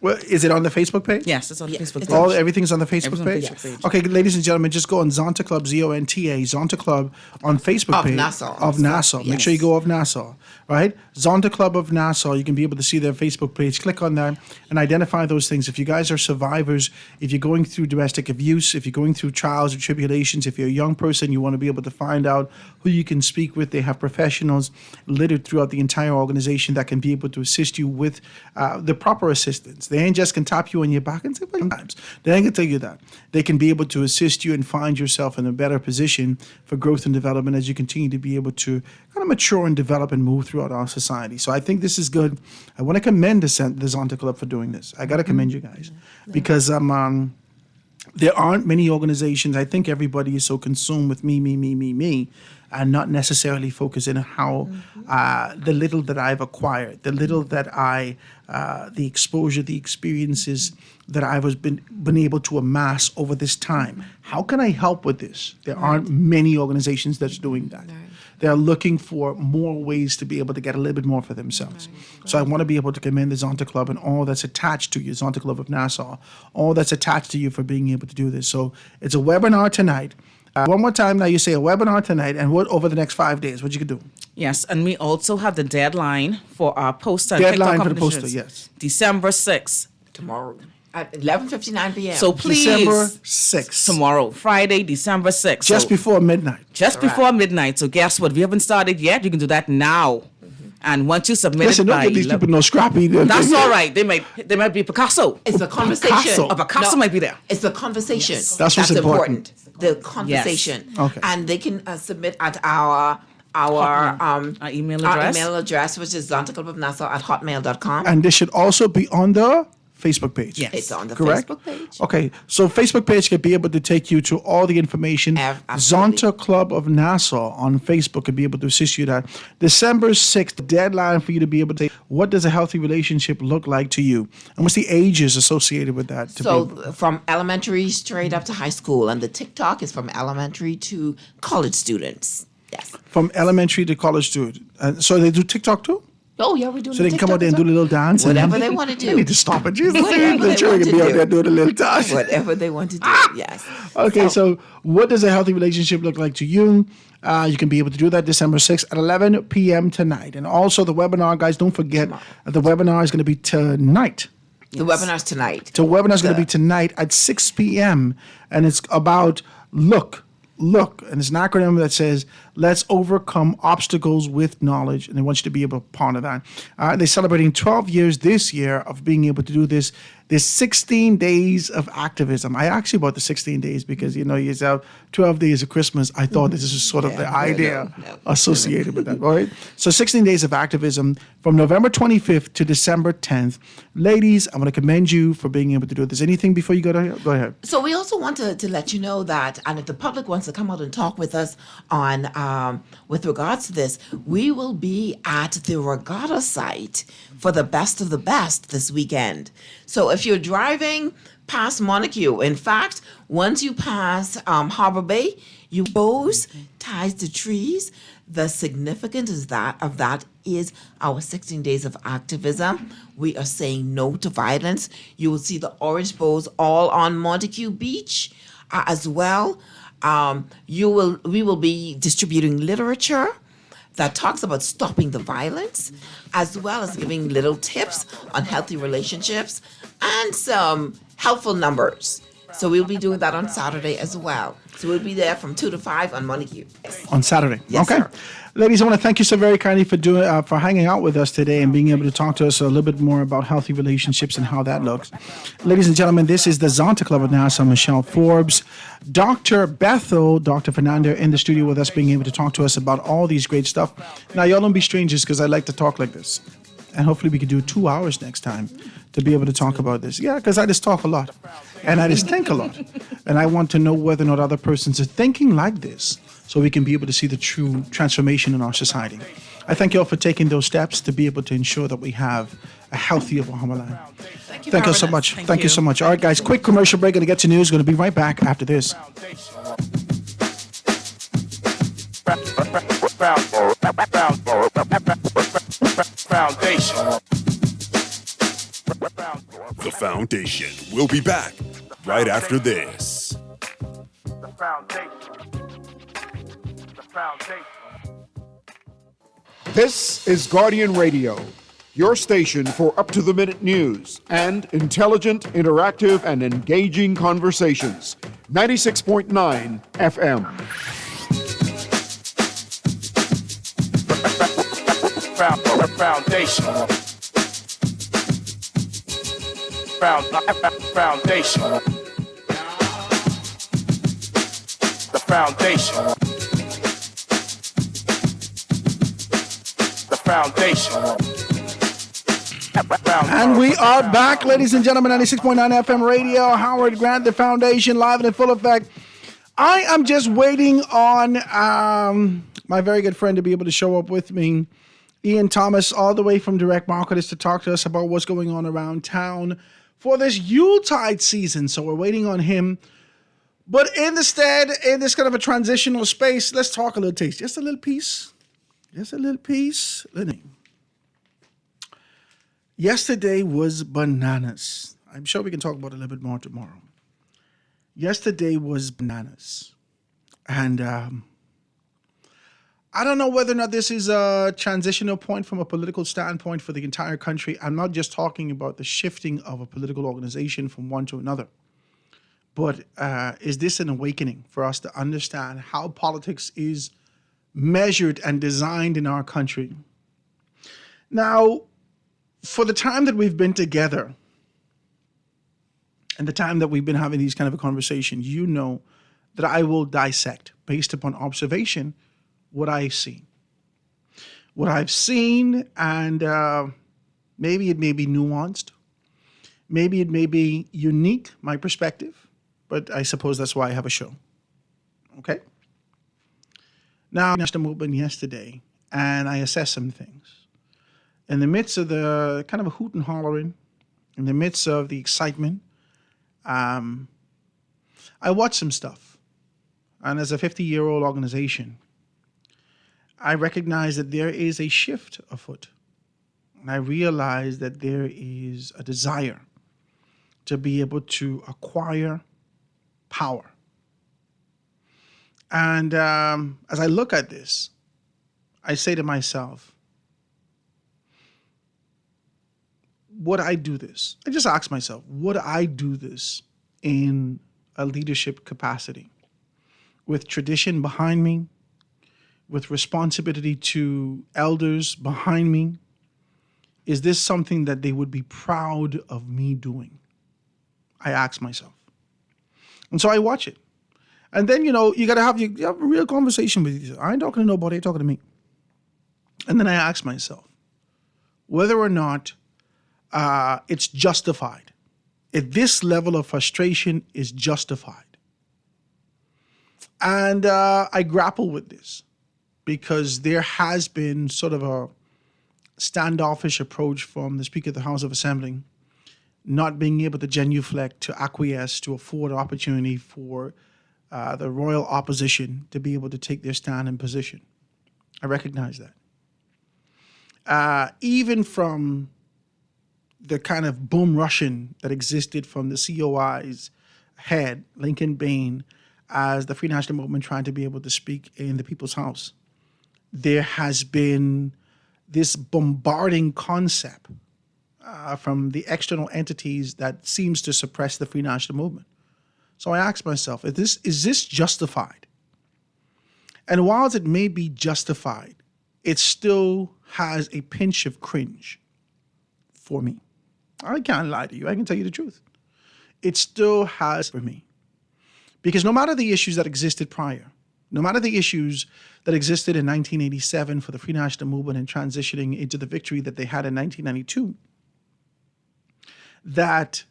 Speaker 5: Well, is it on the Facebook page?
Speaker 6: Yes, it's on the Facebook page.
Speaker 5: Everything's on the Facebook
Speaker 6: Everything's on
Speaker 5: page?
Speaker 6: the Facebook page.
Speaker 5: Okay, ladies and gentlemen, just go on Zonta Club, Zonta, Zonta Club on Facebook
Speaker 7: Of
Speaker 5: page.
Speaker 7: Nassau.
Speaker 5: Of Nassau. Make sure you
Speaker 7: Yes.
Speaker 5: go of Nassau, right? Zonta Club of Nassau. You can be able to see their Facebook page. Click on that and identify those things. If you guys are survivors, if you're going through domestic abuse, if you're going through trials or tribulations, if you're a young person, you want to be able to find out who you can speak with. They have professionals littered throughout the entire organization that can be able to assist you with the proper assistance. They ain't just can tap you on your back and say, well, sometimes they ain't gonna tell you that. They can be able to assist you and find yourself in a better position for growth and development as you continue to be able to kind of mature and develop and move throughout our society. So I think this is good. I want to commend the Zonta Club for doing this. I got to commend you guys because there aren't many organizations. I think everybody is so consumed with me, and not necessarily focusing on how the little that I've acquired, the little that the exposure, the experiences that I've been able to amass over this time. How can I help with this? There aren't many organizations that's doing that. They're looking for more ways to be able to get a little bit more for themselves. So I want to be able to commend the Zonta Club and all that's attached to you, Zonta Club of Nassau, all that's attached to you for being able to do this. So it's a webinar tonight. One more time now, you say a webinar tonight, and what over the next 5 days, what you could do?
Speaker 6: Yes, and we also have the deadline for our poster. and
Speaker 5: Deadline
Speaker 6: TikTok
Speaker 5: for the poster,
Speaker 6: competitions.
Speaker 5: yes.
Speaker 6: December 6th.
Speaker 7: Tomorrow at 11:59 p.m.
Speaker 6: So please.
Speaker 5: December 6th.
Speaker 6: Tomorrow, Friday, December 6th.
Speaker 5: Just
Speaker 6: So
Speaker 5: before midnight.
Speaker 6: Just before midnight. So guess what? If you haven't started yet, you can do that now. And once you submit
Speaker 5: Listen,
Speaker 6: it
Speaker 5: don't
Speaker 6: by
Speaker 5: give these
Speaker 6: 11
Speaker 5: people no scrappy.
Speaker 6: That's all right. They might be Picasso.
Speaker 7: It's a conversation.
Speaker 5: Picasso.
Speaker 6: A Picasso might be there.
Speaker 7: It's the conversation.
Speaker 6: Yes.
Speaker 5: That's what's important.
Speaker 7: The conversation.
Speaker 5: Yes. Okay.
Speaker 7: And they can submit at our
Speaker 6: email
Speaker 7: our
Speaker 6: address.
Speaker 7: email address, which is zontaclubofnassau@hotmail.com.
Speaker 5: And this should also be on the Facebook page.
Speaker 6: Yes.
Speaker 7: It's on the
Speaker 5: Correct?
Speaker 7: Facebook page.
Speaker 5: Okay, so Facebook page can be able to take you to all the information.
Speaker 7: Absolutely.
Speaker 5: Zonta Club of Nassau on Facebook could be able to assist you that. December 6th, deadline for you to be able to say, what does a healthy relationship look like to you? And what's the ages associated with that? To be able-
Speaker 7: So from elementary straight up to high school, and the TikTok is from elementary to college students. Yes.
Speaker 5: from elementary to college student. So they do TikTok too?
Speaker 7: Oh yeah, we do.
Speaker 5: So they can come out there and do a little dance?
Speaker 7: Whatever
Speaker 5: and
Speaker 7: they want to
Speaker 5: They
Speaker 7: do.
Speaker 5: need to stop it. Jesus.
Speaker 7: Whatever
Speaker 5: The
Speaker 7: they
Speaker 5: children
Speaker 7: want
Speaker 5: can
Speaker 7: to
Speaker 5: be out
Speaker 7: do.
Speaker 5: there doing a little dance.
Speaker 7: Whatever they want to do. Yes.
Speaker 5: Okay, so what does a healthy relationship look like to you? You can be able to do that December 6th at 11 p.m. tonight. And also the webinar, guys, don't forget, the webinar is going to be tonight.
Speaker 7: The webinar's tonight.
Speaker 5: The webinar is going to be tonight at 6 p.m. And it's about, look, look, and it's an acronym that says, let's overcome obstacles with knowledge, and they want you to be able to ponder that. They're celebrating 12 years this year of being able to do this 16 days of activism. I asked you about the 16 days because, you have 12 days of Christmas. I thought this is sort of the idea associated with that, all right? So 16 days of activism from November 25th to December 10th. Ladies, I want to commend you for being able to do this. Anything before you go ahead?
Speaker 7: So we also want to let you know that, and if the public wants to come out and talk with us on with regards to this, we will be at the regatta site for the best of the best this weekend. So if you're driving past Montague, in fact, once you pass Harbor Bay, you bows ties to trees. The significance of that is our 16 days of activism. We are saying no to violence. You will see the orange bows all on Montague Beach as well. We will be distributing literature that talks about stopping the violence, as well as giving little tips on healthy relationships and some helpful numbers. So we'll be doing that on Saturday as well. So we'll be there from 2 to 5 on Montague.
Speaker 5: On Saturday.
Speaker 7: Yes,
Speaker 5: okay.
Speaker 7: sir.
Speaker 5: Ladies, I want to thank you so very kindly for hanging out with us today and being able to talk to us a little bit more about healthy relationships and how that looks. Ladies and gentlemen, this is the Zonta Club of Nassau. Michelle Forbes, Dr. Bethel, Dr. Fernanda in the studio with us, being able to talk to us about all these great stuff. Now, y'all don't be strangers because I like to talk like this. And hopefully we can do 2 hours next time to be able to talk about this. Yeah, because I just talk a lot. And I just think a lot. And I want to know whether or not other persons are thinking like this so we can be able to see the true transformation in our society. I thank you all for taking those steps to be able to ensure that we have a healthier Bahama land. Thank you so much. Thank you so much. All right, guys, quick commercial break. Going to get to news. Going to be right back after this.
Speaker 3: Foundation.
Speaker 13: The Foundation will be back right after this.
Speaker 3: The foundation. The foundation.
Speaker 1: This is Guardian Radio, your station for up-to-the-minute news and intelligent, interactive, and engaging conversations. 96.9 FM.
Speaker 3: Foundation. Foundation. The foundation. The foundation.
Speaker 5: And we are back, ladies and gentlemen, 96.9 FM radio, Howard Grant, the Foundation, live and in full effect. I am just waiting on my very good friend to be able to show up with me, Ian Thomas, all the way from Direct Marketers, to talk to us about what's going on around town for this Yuletide season. So we're waiting on him. But instead, in this kind of a transitional space, let's talk a little taste. Just a little piece. Just a little piece. Yesterday was bananas. I'm sure we can talk about it a little bit more tomorrow. Yesterday was bananas. And I don't know whether or not this is a transitional point from a political standpoint for the entire country. I'm not just talking about the shifting of a political organization from one to another. But is this an awakening for us to understand how politics is measured and designed in our country? Now, for the time that we've been together and the time that we've been having these kind of a conversation, you know that I will dissect based upon observation what I've seen. What I've seen, and maybe it may be nuanced. Maybe it may be unique, my perspective, but I suppose that's why I have a show. Okay? Now, I watched the movement yesterday, and I assessed some things. In the midst of the kind of a hoot and hollering, in the midst of the excitement, I watched some stuff. And as a 50-year-old organization, I recognize that there is a shift afoot. And I realize that there is a desire to be able to acquire power. And as I look at this, I say to myself, would I do this? I just ask myself, would I do this in a leadership capacity? with tradition behind me, with responsibility to elders behind me, is this something that they would be proud of me doing? I ask myself. And so I watch it. And then, you got to have a real conversation with you. I ain't talking to nobody, they're talking to me. And then I ask myself whether or not it's justified. If this level of frustration is justified. And I grapple with this because there has been sort of a standoffish approach from the Speaker of the House of Assembly, not being able to genuflect, to acquiesce, to afford opportunity for the royal opposition to be able to take their stand and position. I recognize that. Even from the kind of boom rushing that existed from the COI's head, Lincoln Bain, as the Free National Movement trying to be able to speak in the People's House, there has been this bombarding concept from the external entities that seems to suppress the Free National Movement. So I ask myself, is this justified? And whilst it may be justified, it still has a pinch of cringe for me. I can't lie to you. I can tell you the truth. It still has for me. Because no matter the issues that existed prior, no matter the issues that existed in 1987 for the Free National Movement and transitioning into the victory that they had in 1992, that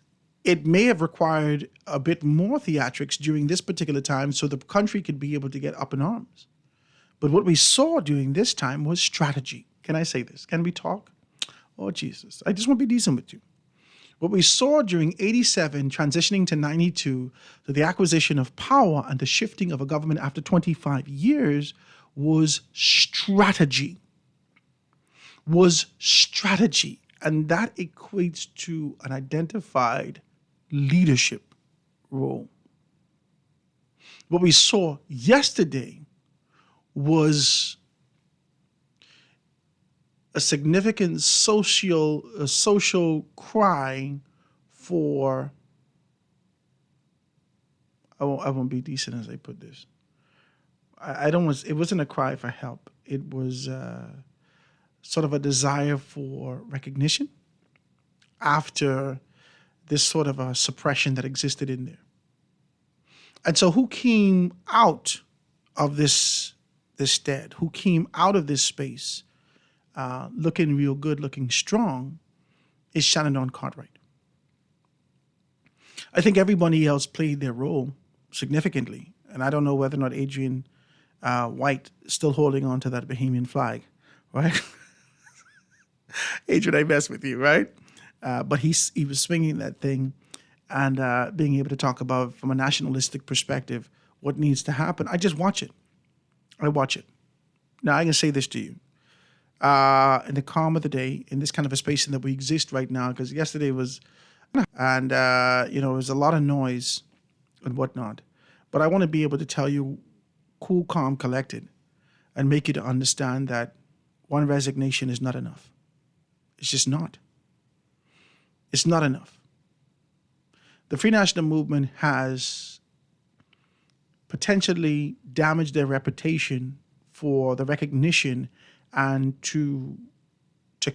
Speaker 5: it may have required a bit more theatrics during this particular time so the country could be able to get up in arms. But what we saw during this time was strategy. Can I say this? Can we talk? Oh, Jesus. I just want to be decent with you. What we saw during 87, transitioning to 92, to the acquisition of power and the shifting of a government after 25 years was strategy. And that equates to an identified leadership role. What we saw yesterday was a significant social cry for, I won't be decent as I put this. It wasn't a cry for help. It was sort of a desire for recognition after this sort of a suppression that existed in there. And so who came out of this stead, who came out of this space looking real good, looking strong, is Shannon Dawn Cartwright. I think everybody else played their role significantly. And I don't know whether or not Adrian White is still holding on to that Bahamian flag, right? Adrian, I mess with you, right? But he was swinging that thing and being able to talk about, from a nationalistic perspective, what needs to happen. I just watch it. I watch it. Now, I can say this to you. In the calm of the day, in this kind of a space in that we exist right now, because yesterday was, and it was a lot of noise and whatnot. But I want to be able to tell you, cool, calm, collected, and make you to understand that one resignation is not enough. It's just not. It's not enough. The Free National Movement has potentially damaged their reputation for the recognition and to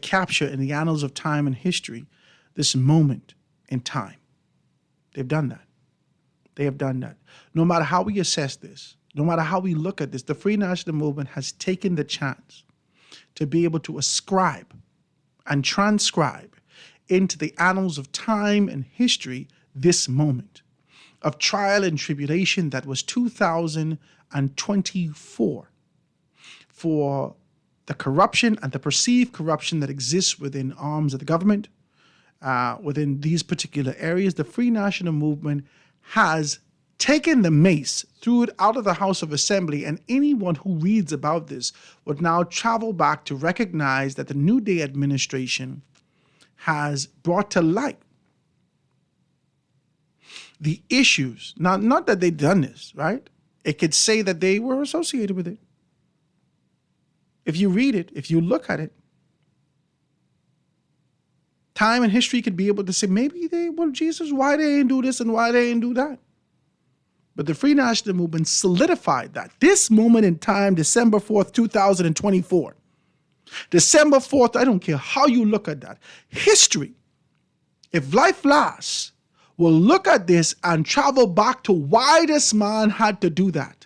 Speaker 5: capture in the annals of time and history this moment in time. They've done that. They have done that. No matter how we assess this, no matter how we look at this, the Free National Movement has taken the chance to be able to ascribe and transcribe into the annals of time and history this moment of trial and tribulation that was 2024 for the corruption and the perceived corruption that exists within arms of the government, within these particular areas. The Free National Movement has taken the mace, threw it out of the House of Assembly, and anyone who reads about this would now travel back to recognize that the New Day administration has brought to light the issues. Now, not that they've done this, right? It could say that they were associated with it. If you read it, if you look at it, time and history could be able to say, maybe Jesus, why they didn't do this and why they didn't do that? But the Free National Movement solidified that. This moment in time, December 4th, 2024. December 4th, I don't care how you look at that. History, if life lasts, will look at this and travel back to why this man had to do that.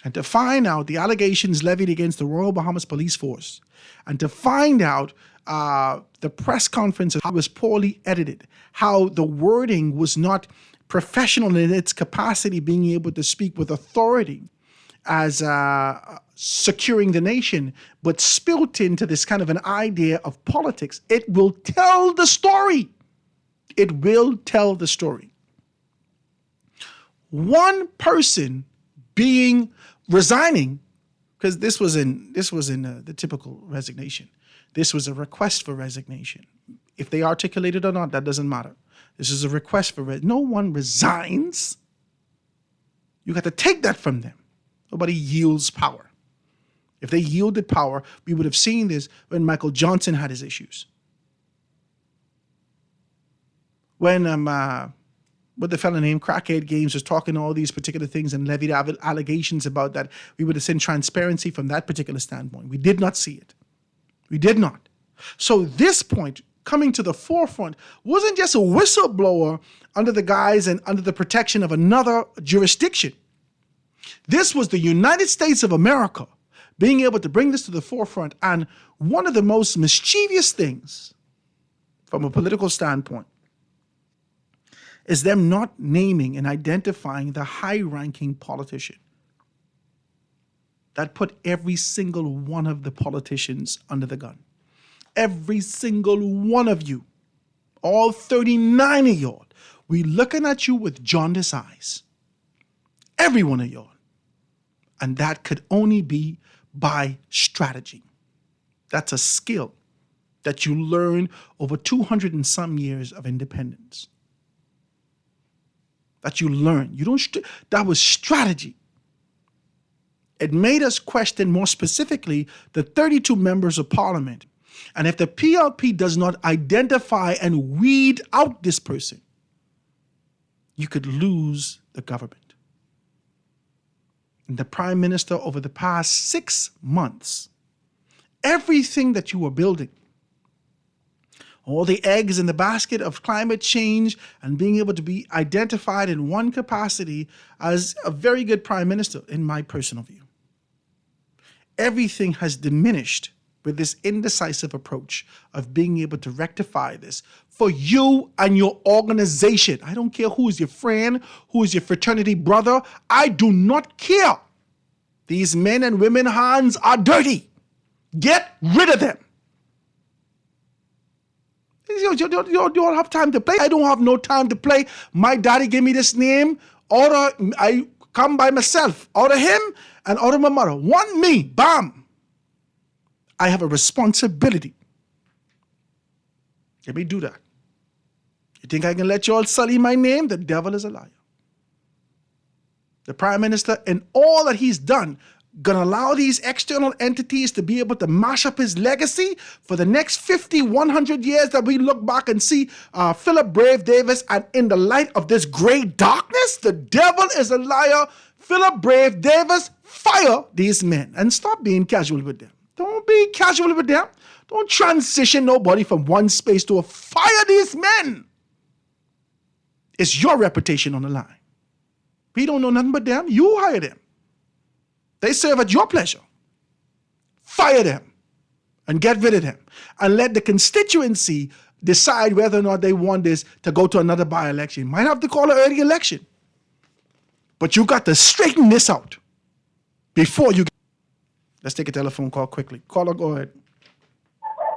Speaker 5: And to find out the allegations levied against the Royal Bahamas Police Force. And to find out the press conference, how it was poorly edited, how the wording was not professional in its capacity, being able to speak with authority as securing the nation, but spilt into this kind of an idea of politics. It will tell the story. It will tell the story. One person resigning, because this was in the typical resignation. This was a request for resignation. If they articulate it or not, that doesn't matter. This is a request for no one resigns. You got to take that from them. Nobody yields power. If they yielded power, we would have seen this when Michael Johnson had his issues. When what the fellow named Crackhead Games was talking all these particular things and levied allegations about that, we would have seen transparency from that particular standpoint. We did not see it. We did not. So this point coming to the forefront wasn't just a whistleblower under the guise and under the protection of another jurisdiction. This was the United States of America being able to bring this to the forefront. And one of the most mischievous things from a political standpoint is them not naming and identifying the high-ranking politician that put every single one of the politicians under the gun. Every single one of you, all 39 of y'all, we looking at you with jaundiced eyes. Every one of y'all. And that could only be by strategy. That's a skill that you learn over 200 and some years of independence. That you learn. That was strategy. It made us question more specifically the 32 members of parliament. And if the PLP does not identify and weed out this person, you could lose the government. And the prime minister, over the past 6 months, everything that you were building, all the eggs in the basket of climate change and being able to be identified in one capacity as a very good prime minister, in my personal view, everything has diminished with this indecisive approach of being able to rectify this for you and your organization. I don't care who is your friend, who is your fraternity brother. I do not care. These men and women hands are dirty. Get rid of them. You don't have time to play. I don't have no time to play. My daddy gave me this name. Order, I come by myself. Order him and order my mother. Want me, bam. I have a responsibility. Let me do that. You think I can let you all sully my name? The devil is a liar. The prime minister and all that he's done gonna allow these external entities to be able to mash up his legacy for the next 50, 100 years that we look back and see Philip Brave Davis, and in the light of this great darkness, the devil is a liar. Philip Brave Davis, fire these men and stop being casual with them. Don't be casual with them. Don't transition nobody from one space to a fire these men. It's your reputation on the line. We don't know nothing but them. You hire them. They serve at your pleasure. Fire them and get rid of them. And let the constituency decide whether or not they want this to go to another by-election. Might have to call an early election. But you got to straighten this out before you. Let's take a telephone call quickly. Caller, go ahead.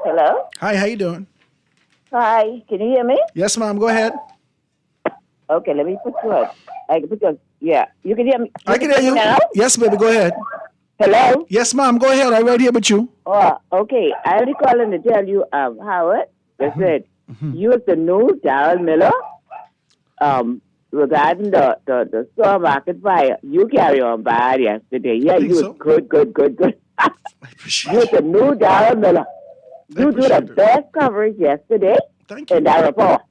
Speaker 15: Hello?
Speaker 5: Hi, how you doing?
Speaker 15: Hi, can you hear me?
Speaker 5: Yes, ma'am, go ahead.
Speaker 15: Okay, let me put you up. Yeah, you can hear me.
Speaker 5: I can hear you.
Speaker 15: Now?
Speaker 5: Yes, baby, go ahead.
Speaker 15: Hello?
Speaker 5: Yes, ma'am, go ahead. I'm right here with you.
Speaker 15: Oh, okay. I only calling to tell you, Howard, they said you was the new Darrell Miller regarding the store market fire. You carry on bad yesterday. Yeah, you was good.
Speaker 5: I appreciate
Speaker 15: you was the new Darrell Miller. You do the best coverage yesterday.
Speaker 5: Thank you.
Speaker 15: In that report.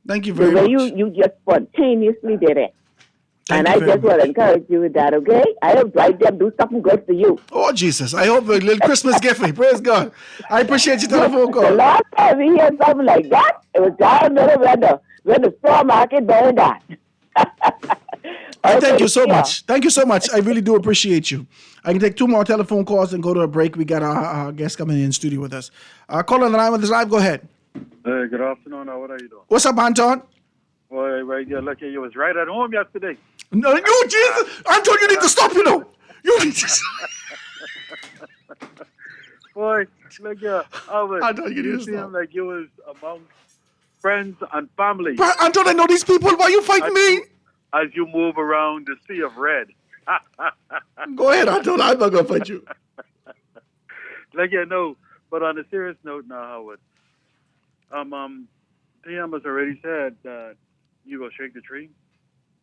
Speaker 5: Thank you very much.
Speaker 15: You just spontaneously did it. And I just want to encourage you with that, okay? I invite them do something good for you.
Speaker 5: Oh, Jesus. I hope a little Christmas gift for you. Praise God. I appreciate your telephone call.
Speaker 15: The last time we heard something like that, it was down when the store market burned down.
Speaker 5: Thank you so much. Thank you so much. I really do appreciate you. I can take 2 more telephone calls and go to a break. We got our guest coming in studio with us. Call on the line with us live. Go ahead.
Speaker 16: Hey, good afternoon. What are you doing?
Speaker 5: What's up, Anton?
Speaker 16: Boy, right here. Lucky you was right at home yesterday.
Speaker 5: No, you, Jesus. Anton, you need to stop, you know. You need to
Speaker 16: Boy, look here.
Speaker 5: Anton, you need to
Speaker 16: seem like you was among friends and family.
Speaker 5: But Anton, I know these people. Why you fighting me?
Speaker 16: As you move around the sea of red.
Speaker 5: Go ahead, Anton. I'm not going to fight you.
Speaker 16: Like, yeah, no. But on a serious note now, Howard. TM has already said that you will shake the tree.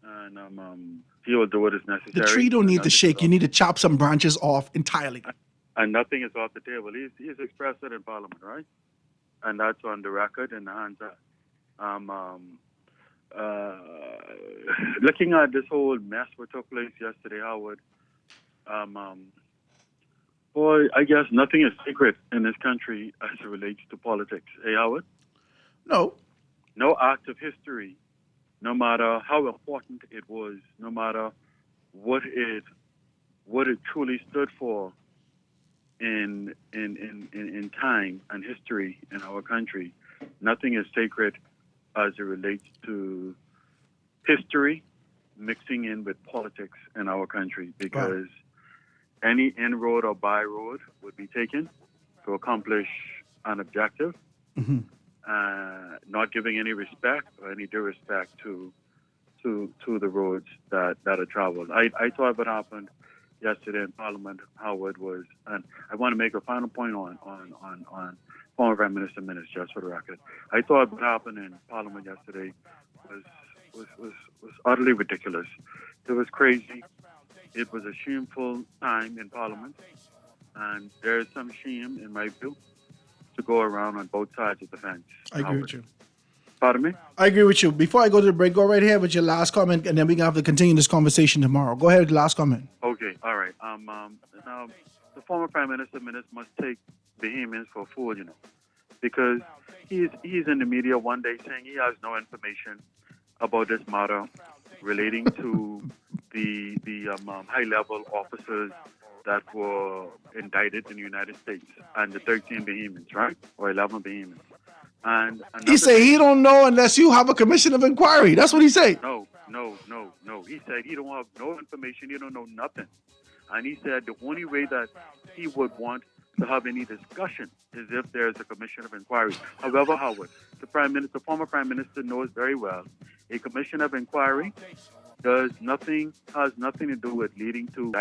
Speaker 16: And he will do what is necessary.
Speaker 5: The tree don't need to shake. You need to chop some branches off entirely.
Speaker 16: And nothing is off the table. He's expressed it in Parliament, right? And that's on the record in the hands of... looking at this whole mess what took place yesterday, Howard, boy, I guess nothing is secret in this country as it relates to politics. Hey, Howard?
Speaker 5: No.
Speaker 16: No act of history, no matter how important it was, no matter what it truly stood for in time and history in our country, nothing is sacred as it relates to history mixing in with politics in our country, because any inroad or byroad would be taken to accomplish an objective, not giving any respect or any disrespect to the roads that are traveled. I thought what happened yesterday in Parliament, Howard, was, and I want to make a final point on former Prime Minister Minnis, just for the record. I thought what happened in Parliament yesterday was utterly ridiculous. It was crazy. It was a shameful time in Parliament, and there is some shame, in my view, to go around on both sides of the fence.
Speaker 5: I agree with you.
Speaker 16: Pardon me?
Speaker 5: I agree with you. Before I go to the break, go right ahead with your last comment, and then we can have to continue this conversation tomorrow. Go ahead with the last comment.
Speaker 16: Okay, all right. Now, the former Prime Minister Minnis must take Bahamians for a fool, you know, because he's in the media one day saying he has no information about this matter relating to the high-level officers that were indicted in the United States and the 13 Bahamians, right? Or 11 Bahamians. And
Speaker 5: he say he don't know unless you have a commission of inquiry. That's what he say.
Speaker 16: No. He said he don't have no information. He don't know nothing. And he said the only way that he would want to have any discussion is if there's a commission of inquiry. However, Howard, the former Prime Minister knows very well, a commission of inquiry has nothing to do with leading to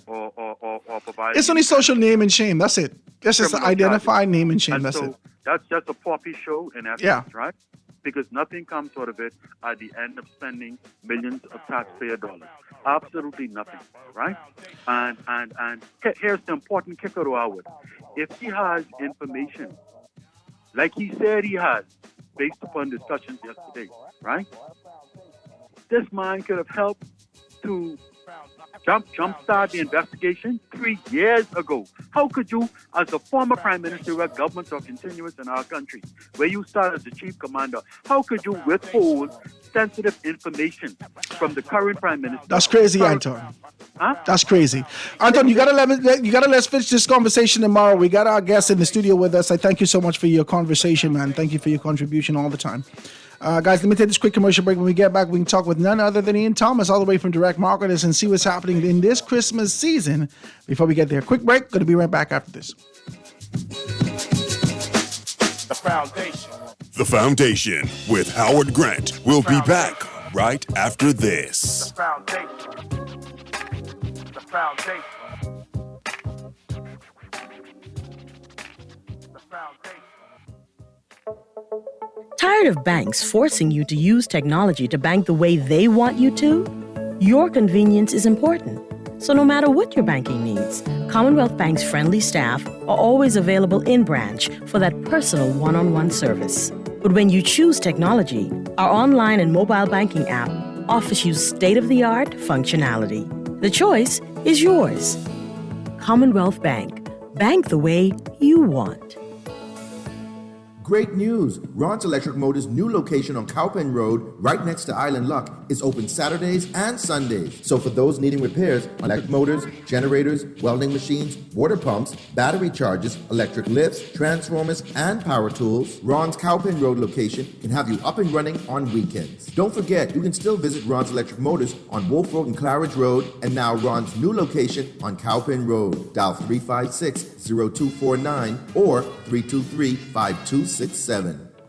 Speaker 16: or providing.
Speaker 5: It's only social name and shame. That's it. That's just identified name and shame.
Speaker 16: And
Speaker 5: that's
Speaker 16: so
Speaker 5: it.
Speaker 16: That's just a poppy show in essence, right? Because nothing comes out of it at the end of spending millions of taxpayer dollars. Absolutely nothing, right? And here's the important kicker to Howard. If he has information, like he said he has, based upon discussions yesterday, right? This man could have helped to jumpstart the investigation 3 years ago. How could you, as a former Prime Minister where governments are continuous in our country, where you start as the chief commander, how could you withhold sensitive information from the current Prime Minister?
Speaker 5: That's crazy, Anton.
Speaker 16: Huh?
Speaker 5: That's crazy. Anton, you gotta let's finish this conversation tomorrow. We got our guest in the studio with us. I thank you so much for your conversation, man. Thank you for your contribution all the time. Guys, let me take this quick commercial break. When we get back, we can talk with none other than Ian Thomas, all the way from Direct Marketers, and see what's happening in this Christmas season. Before we get there, quick break. Going to be right back after this.
Speaker 3: The Foundation.
Speaker 13: The Foundation with Howard Grant. We'll be back right after this.
Speaker 3: The Foundation. The Foundation. The Foundation.
Speaker 17: Tired of banks forcing you to use technology to bank the way they want you to? Your convenience is important. So no matter what your banking needs, Commonwealth Bank's friendly staff are always available in branch for that personal one-on-one service. But when you choose technology, our online and mobile banking app offers you state-of-the-art functionality. The choice is yours. Commonwealth Bank. Bank the way you want.
Speaker 18: Great news! Ron's Electric Motors' new location on Cowpen Road, right next to Island Luck, is open Saturdays and Sundays. So for those needing repairs on electric motors, generators, welding machines, water pumps, battery chargers, electric lifts, transformers, and power tools, Ron's Cowpen Road location can have you up and running on weekends. Don't forget, you can still visit Ron's Electric Motors on Wolf Road and Claridge Road, and now Ron's new location on Cowpen Road. Dial 356-0249 or 323-5267.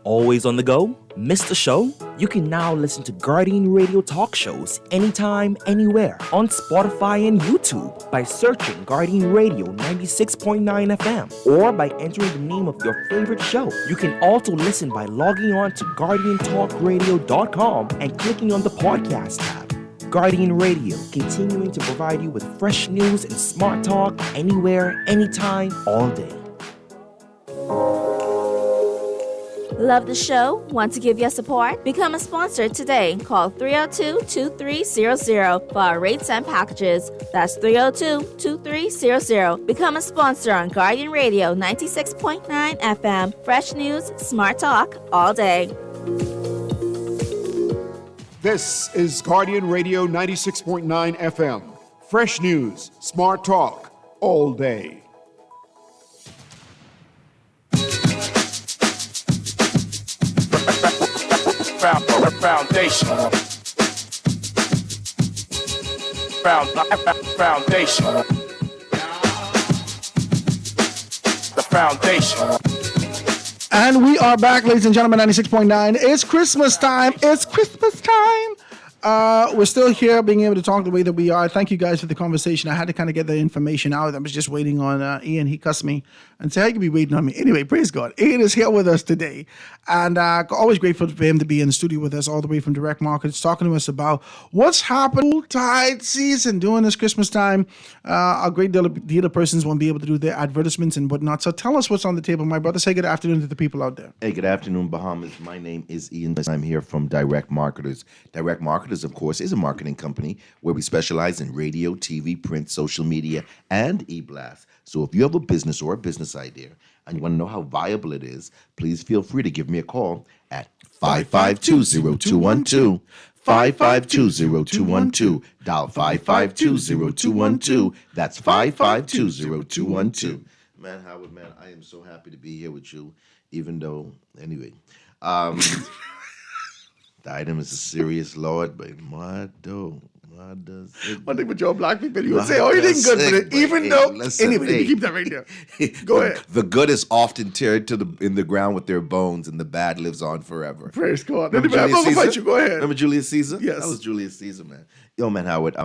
Speaker 19: Always on the go? Missed a show? You can now listen to Guardian Radio talk shows anytime, anywhere on Spotify and YouTube by searching Guardian Radio 96.9 FM or by entering the name of your favorite show. You can also listen by logging on to GuardianTalkRadio.com and clicking on the podcast tab. Guardian Radio, continuing to provide you with fresh news and smart talk anywhere, anytime, all day.
Speaker 4: Love the show? Want to give your support? Become a sponsor today. Call 302-2300 for our rates and packages. That's 302-2300. Become a sponsor on Guardian Radio 96.9 FM. Fresh news, smart talk, all day.
Speaker 1: This is Guardian Radio 96.9 FM. Fresh news, smart talk, all day.
Speaker 3: Foundation. Foundation. The foundation.
Speaker 5: And we are back, ladies and gentlemen, 96.9. It's Christmas time. It's Christmas time. We're still here being able to talk the way that we are. Thank you guys for the conversation. I had to kind of get the information out. I was just waiting on Ian. He cussed me and said, how you can be waiting on me? Anyway, praise God. Ian is here with us today. And always grateful for him to be in the studio with us all the way from Direct Markets, talking to us about what's happening tide season during this Christmas time. A great deal of persons won't be able to do their advertisements and whatnot. So tell us what's on the table, my brother. Say good afternoon to the people out there.
Speaker 20: Hey, good afternoon, Bahamas. My name is Ian. I'm here from Direct Marketers. Direct Marketers, of course, is a marketing company where we specialize in radio, TV, print, social media, and e-blast. So if you have a business or a business idea and you want to know how viable it is, please feel free to give me a call at 552-0212. 552-0212. Dial 552-0212. That's 552-0212. Man, Howard, man, I am so happy to be here with you, even though, anyway. The item is a serious Lord, but what does it?
Speaker 5: One thing with your black people, you would say, oh, you did good with it, even though. Anyway, keep that right there. Go ahead.
Speaker 20: The good is often teared in the ground with their bones, and the bad lives on forever.
Speaker 5: Praise God.
Speaker 20: Remember
Speaker 5: I'm
Speaker 20: Julius
Speaker 5: going to fight
Speaker 20: Caesar?
Speaker 5: you. Go ahead.
Speaker 20: Remember Julius Caesar?
Speaker 5: Yes.
Speaker 20: That was Julius Caesar, man. Yo, man, Howard,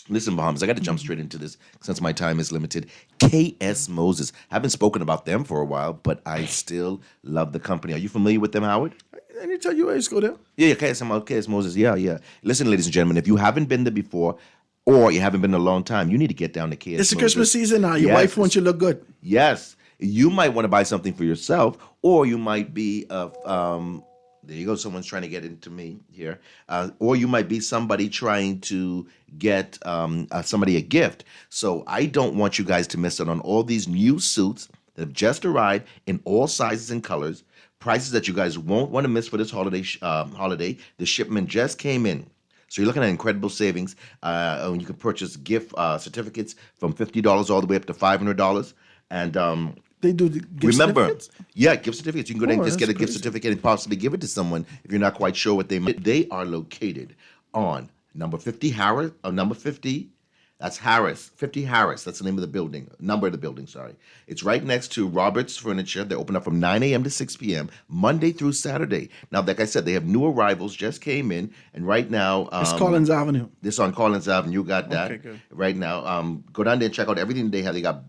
Speaker 20: listen, Bahamas, I got to jump straight into this since my time is limited. KS Moses. I haven't spoken about them for a while, but I still love the company. Are you familiar with them, Howard?
Speaker 5: Anytime you guys go there.
Speaker 20: Yeah, KS Moses. Yeah. Listen, ladies and gentlemen, if you haven't been there before or you haven't been in a long time, you need to get down to KS
Speaker 5: It's the
Speaker 20: Moses.
Speaker 5: Christmas season now. Your wife wants you to look good.
Speaker 20: Yes. You might want to buy something for yourself, or you might be there you go. Someone's trying to get into me here. Or you might be somebody trying to get somebody a gift. So I don't want you guys to miss out on all these new suits that have just arrived in all sizes and colors. Prices that you guys won't want to miss for this holiday. The shipment just came in. So you're looking at incredible savings. You can purchase gift certificates from $50 all the way up to $500. And
Speaker 5: they do the gift certificates?
Speaker 20: Yeah, gift certificates. You can go there and just get a gift certificate and possibly give it to someone if you're not quite sure what they meant. They are located on number 50 Harris, number 50. That's Harris, 50 Harris. That's the name of the building, number of the building, sorry. It's right next to Roberts Furniture. They open up from 9 a.m. to 6 p.m., Monday through Saturday. Now, like I said, they have new arrivals, just came in, and right now...
Speaker 5: it's Collins Avenue.
Speaker 20: This on Collins Avenue, you got that.
Speaker 5: Okay, good.
Speaker 20: Right now, go down there and check out everything they have. They got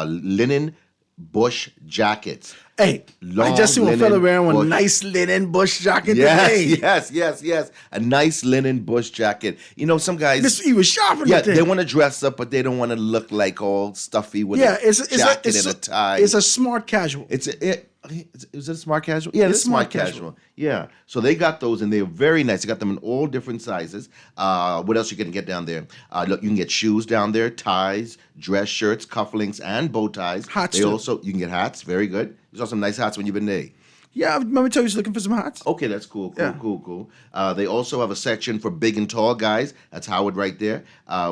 Speaker 20: linen bush jackets.
Speaker 5: Hey, I just see one fella wearing one nice linen bush jacket today.
Speaker 20: Yes. A nice linen bush jacket. You know, some guys...
Speaker 5: He was shopping.
Speaker 20: Yeah, they want to dress up, but they don't want to look like all stuffy with a jacket and a tie.
Speaker 5: It's a smart casual.
Speaker 20: Is it a smart casual? Yeah, it's smart casual. Yeah. So they got those, and they're very nice. They got them in all different sizes. What else you can get down there? Look, you can get shoes down there, ties, dress shirts, cufflinks, and bow ties.
Speaker 5: Hats,
Speaker 20: They
Speaker 5: too.
Speaker 20: also you can get hats. Very good. You saw some nice hats when you've been there.
Speaker 5: Yeah, remember tell you was looking for some hats?
Speaker 20: Okay, that's cool.
Speaker 5: Yeah.
Speaker 20: Cool. They also have a section for big and tall guys. That's Howard right there,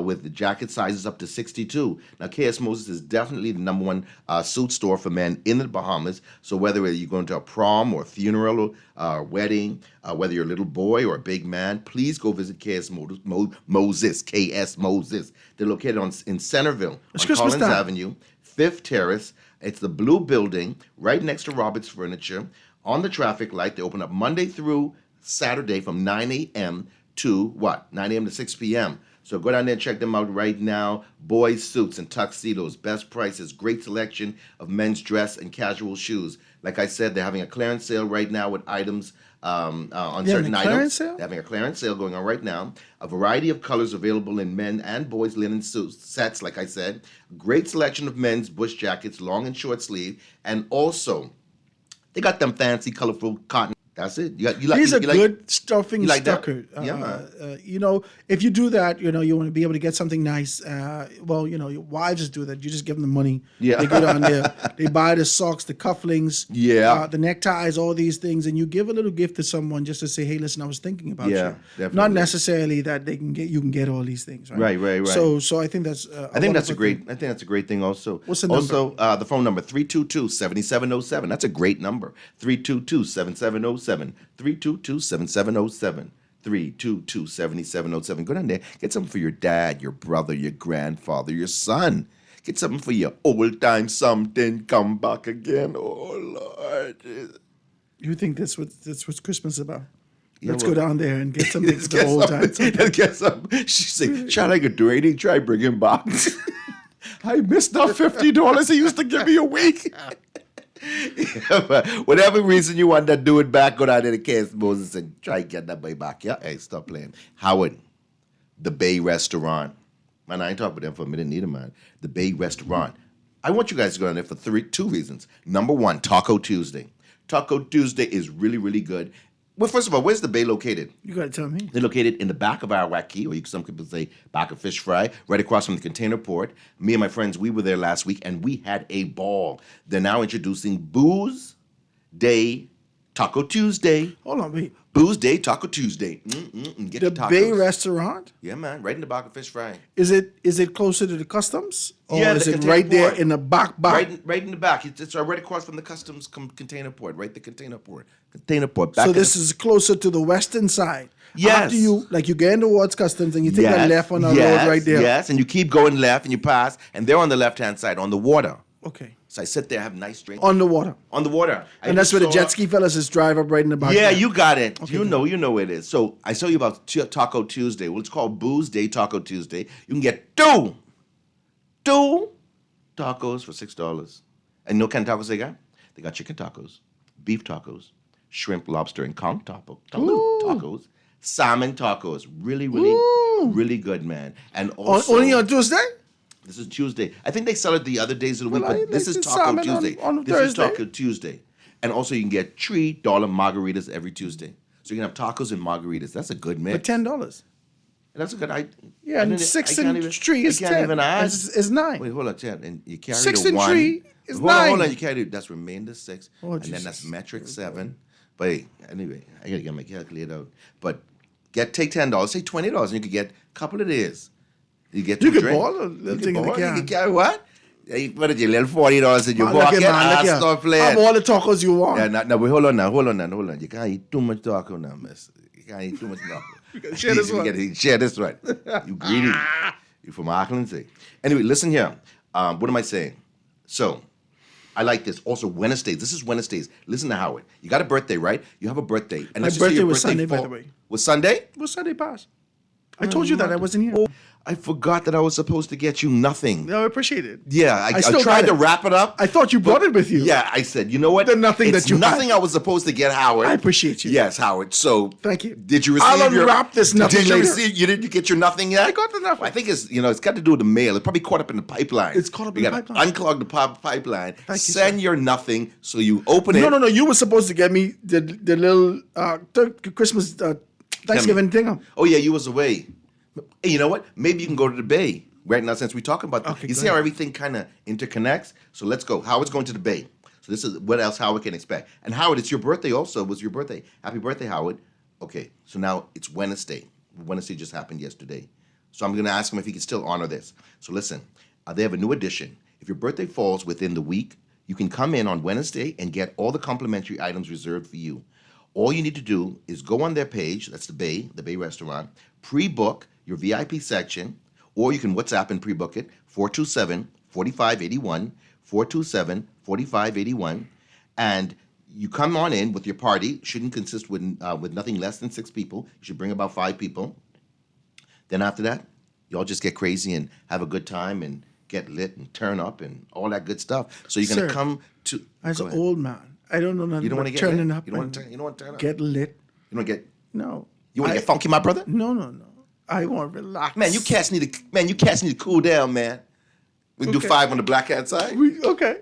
Speaker 20: with the jacket sizes up to 62. Now, KS Moses is definitely the number one suit store for men in the Bahamas. So whether you're going to a prom or a funeral or wedding, whether you're a little boy or a big man, please go visit KS Moses. KS Moses. They're located in Centerville
Speaker 5: It's
Speaker 20: on
Speaker 5: Christmas
Speaker 20: Collins
Speaker 5: time.
Speaker 20: Avenue, 5th Terrace. It's the blue building right next to Roberts Furniture. On the traffic light, they open up Monday through Saturday from 9 a.m. to what? 9 a.m. to 6 p.m. So go down there and check them out right now. Boys' suits and tuxedos, best prices, great selection of men's dress and casual shoes. Like I said, they're having a clearance sale right now with items on
Speaker 5: They're
Speaker 20: certain
Speaker 5: having a
Speaker 20: items.
Speaker 5: clearance sale?
Speaker 20: They're having a clearance sale going on right now. A variety of colors available in men and boys' linen suits sets, like I said. Great selection of men's bush jackets, long and short sleeve, and also they got them fancy, colorful cotton. That's it.
Speaker 5: These are good stuffing
Speaker 20: you like that?
Speaker 5: stucker.
Speaker 20: Yeah, man.
Speaker 5: If you do that, you want to be able to get something nice. Your wives just do that. You just give them the money.
Speaker 20: Yeah.
Speaker 5: They go down there. They buy the socks, the cufflinks,
Speaker 20: Yeah.
Speaker 5: the neckties, all these things, and you give a little gift to someone just to say, "Hey, listen, I was thinking about
Speaker 20: Yeah,
Speaker 5: you."
Speaker 20: definitely.
Speaker 5: Not necessarily that you can get all these things. Right.
Speaker 20: Right.
Speaker 5: So I think that's.
Speaker 20: I think that's a great thing also.
Speaker 5: What's the number?
Speaker 20: Also, the phone number 322-7707. That's a great number. 322-7707. 322-7707. 322-7707. Go down there. Get something for your dad, your brother, your grandfather, your son. Get something for your old time something. Come back again. Oh, Lord.
Speaker 5: You think that's what Christmas is about?
Speaker 20: Yeah,
Speaker 5: Let's
Speaker 20: well,
Speaker 5: go down there and get something for the
Speaker 20: Get
Speaker 5: whole time.
Speaker 20: something. Let's get some. She said, "Child, I could do anything. Try bring him back." I missed that $50 he used to give me a week. But whatever reason you want to do it back, go down there to KS Moses and try and get that money back. Yeah, hey, stop playing. Howard, the Bay Restaurant. Man, I ain't talking about them for a minute neither, man. The Bay Restaurant. I want you guys to go down there for two reasons. Number one, Taco Tuesday. Taco Tuesday is really, really good. Well, first of all, where's the Bay located?
Speaker 5: You got to tell me.
Speaker 20: They're located in the back of our Wacky, or some people say back of Fish Fry, right across from the container port. Me and my friends, we were there last week, and we had a ball. They're now introducing Booze Day Taco Tuesday.
Speaker 5: Hold on, wait.
Speaker 20: Booze Day Taco Tuesday. Get
Speaker 5: The
Speaker 20: your tacos.
Speaker 5: Bay Restaurant?
Speaker 20: Yeah, man, right in the back of Fish Fry.
Speaker 5: Is it closer to the customs? Or
Speaker 20: Yeah,
Speaker 5: is
Speaker 20: the
Speaker 5: it
Speaker 20: container
Speaker 5: right there
Speaker 20: port.
Speaker 5: in the back?
Speaker 20: Right in the back. It's right across from the customs container port, right? The container port. Container port.
Speaker 5: So this is closer to the western side.
Speaker 20: Yes.
Speaker 5: After you get in towards customs and you take a left on the road right there.
Speaker 20: Yes, and you keep going left and you pass, and they're on the left-hand side, on the water.
Speaker 5: Okay.
Speaker 20: So I sit there, have a nice drink.
Speaker 5: On the water.
Speaker 20: On the water.
Speaker 5: And that's where the jet ski fellas just drive up right in the back.
Speaker 20: Yeah,
Speaker 5: there.
Speaker 20: you got it.
Speaker 5: Okay,
Speaker 20: You know where it is. So I tell you about Taco Tuesday. Well, it's called Booze Day Taco Tuesday. You can get two tacos for $6. And you know what kind of tacos they got? They got chicken tacos, beef tacos, shrimp, lobster, and conch tacos, salmon tacos. Really, really good, man. And also
Speaker 5: Only on Tuesday?
Speaker 20: This is Tuesday. I think they sell it the other days of the week,
Speaker 5: Well, I
Speaker 20: but this
Speaker 5: like
Speaker 20: is
Speaker 5: the
Speaker 20: Taco
Speaker 5: salmon
Speaker 20: Tuesday.
Speaker 5: on
Speaker 20: This is
Speaker 5: Thursday.
Speaker 20: Taco Tuesday. And also you can get $3 margaritas every Tuesday. So you can have tacos and margaritas. That's a good
Speaker 5: For
Speaker 20: mix.
Speaker 5: $10.
Speaker 20: That's a good idea.
Speaker 5: Yeah, and 6 and 3 is 10.
Speaker 20: I can't even ask.
Speaker 5: It's 9.
Speaker 20: Wait, hold on, Chad. And you carry
Speaker 5: 6
Speaker 20: the
Speaker 5: and
Speaker 20: 1.
Speaker 5: 3 is
Speaker 20: hold on,
Speaker 5: 9.
Speaker 20: hold on. You carry that's remainder 6.
Speaker 5: Oh,
Speaker 20: and
Speaker 5: Jesus.
Speaker 20: then that's metric 7. But hey, anyway, I gotta get my calculator out. But take $10, say $20, and you could get a couple of these. You get
Speaker 5: You
Speaker 20: two
Speaker 5: could
Speaker 20: drinks.
Speaker 5: ball a little
Speaker 20: You
Speaker 5: thing in the
Speaker 20: ball,
Speaker 5: can.
Speaker 20: You can carry what? Yeah, you put your little $40 in your
Speaker 5: Man, look
Speaker 20: pocket.
Speaker 5: here, man, look here.
Speaker 20: Stop playing.
Speaker 5: Have all the tacos you want.
Speaker 20: Yeah, no, but hold on. You can't eat too much taco now, miss. You can't eat too much taco.
Speaker 5: Share this
Speaker 20: You
Speaker 5: one.
Speaker 20: gotta share this one. You greedy. You from Auckland, say. Anyway, listen here. What am I saying? So, I like this. Also, Wednesdays. This is Wednesdays. Listen to Howard. You got a birthday, right? You have a birthday. And
Speaker 5: My
Speaker 20: let's just say
Speaker 5: birthday
Speaker 20: your
Speaker 5: was Sunday, by
Speaker 20: fall-
Speaker 5: the way.
Speaker 20: Was Sunday?
Speaker 5: What's Sunday pass? I told you that I wasn't here.
Speaker 20: Oh, I forgot that I was supposed to get you nothing.
Speaker 5: No, I appreciate it.
Speaker 20: Yeah, I
Speaker 5: still
Speaker 20: tried
Speaker 5: got
Speaker 20: to
Speaker 5: it.
Speaker 20: wrap it up.
Speaker 5: I thought you brought it with you.
Speaker 20: Yeah, I said, you know what?
Speaker 5: The nothing
Speaker 20: it's
Speaker 5: that you
Speaker 20: nothing
Speaker 5: had.
Speaker 20: I was supposed to get, Howard.
Speaker 5: I appreciate you.
Speaker 20: Yes, Howard. So
Speaker 5: thank you.
Speaker 20: Did you receive
Speaker 5: I'll
Speaker 20: your
Speaker 5: unwrap this nothing
Speaker 20: Did you
Speaker 5: later.
Speaker 20: receive? You didn't get your nothing yet?
Speaker 5: I got the nothing.
Speaker 20: Well, I think it's got to do with the mail. It's probably caught up in the pipeline.
Speaker 5: It's caught up in
Speaker 20: You
Speaker 5: the
Speaker 20: gotta
Speaker 5: pipeline.
Speaker 20: Unclog the pipeline.
Speaker 5: Thank you,
Speaker 20: Send your nothing so you open it.
Speaker 5: No. You were supposed to get me the little Christmas Thanksgiving thing.
Speaker 20: Oh yeah, you was away. Hey, you know what? Maybe you can go to the Bay right now since we're talking about that.
Speaker 5: Okay,
Speaker 20: You
Speaker 5: go
Speaker 20: see how
Speaker 5: ahead.
Speaker 20: everything kind of interconnects? So let's go. Howard's going to the Bay. So this is what else Howard can expect. And Howard, it's your birthday also. It was your birthday. Happy birthday, Howard. Okay, so now it's Wednesday. Wednesday just happened yesterday. So I'm going to ask him if he can still honor this. So listen, they have a new edition. If your birthday falls within the week, you can come in on Wednesday and get all the complimentary items reserved for you. All you need to do is go on their page, that's the Bay Restaurant, pre-book your VIP section, or you can WhatsApp and pre-book it, 427-4581, 427-4581, and you come on in with your party. Shouldn't consist with nothing less than 6 people. You should bring about 5 people. Then after that, y'all just get crazy and have a good time and get lit and turn up and all that good stuff. So you're going
Speaker 5: Sir,
Speaker 20: to come to...
Speaker 5: As
Speaker 20: Go
Speaker 5: an
Speaker 20: ahead.
Speaker 5: old man, I don't know nothing
Speaker 20: You don't
Speaker 5: about
Speaker 20: want to get
Speaker 5: turning
Speaker 20: lit?
Speaker 5: up.
Speaker 20: You don't
Speaker 5: and
Speaker 20: want to turn up?
Speaker 5: get lit.
Speaker 20: You don't get...
Speaker 5: No.
Speaker 20: You want to get funky, my brother?
Speaker 5: No. I want to relax.
Speaker 20: Man, you cats need to cool down, man. We can do
Speaker 5: Okay.
Speaker 20: 5 on the black hat side.
Speaker 5: Okay.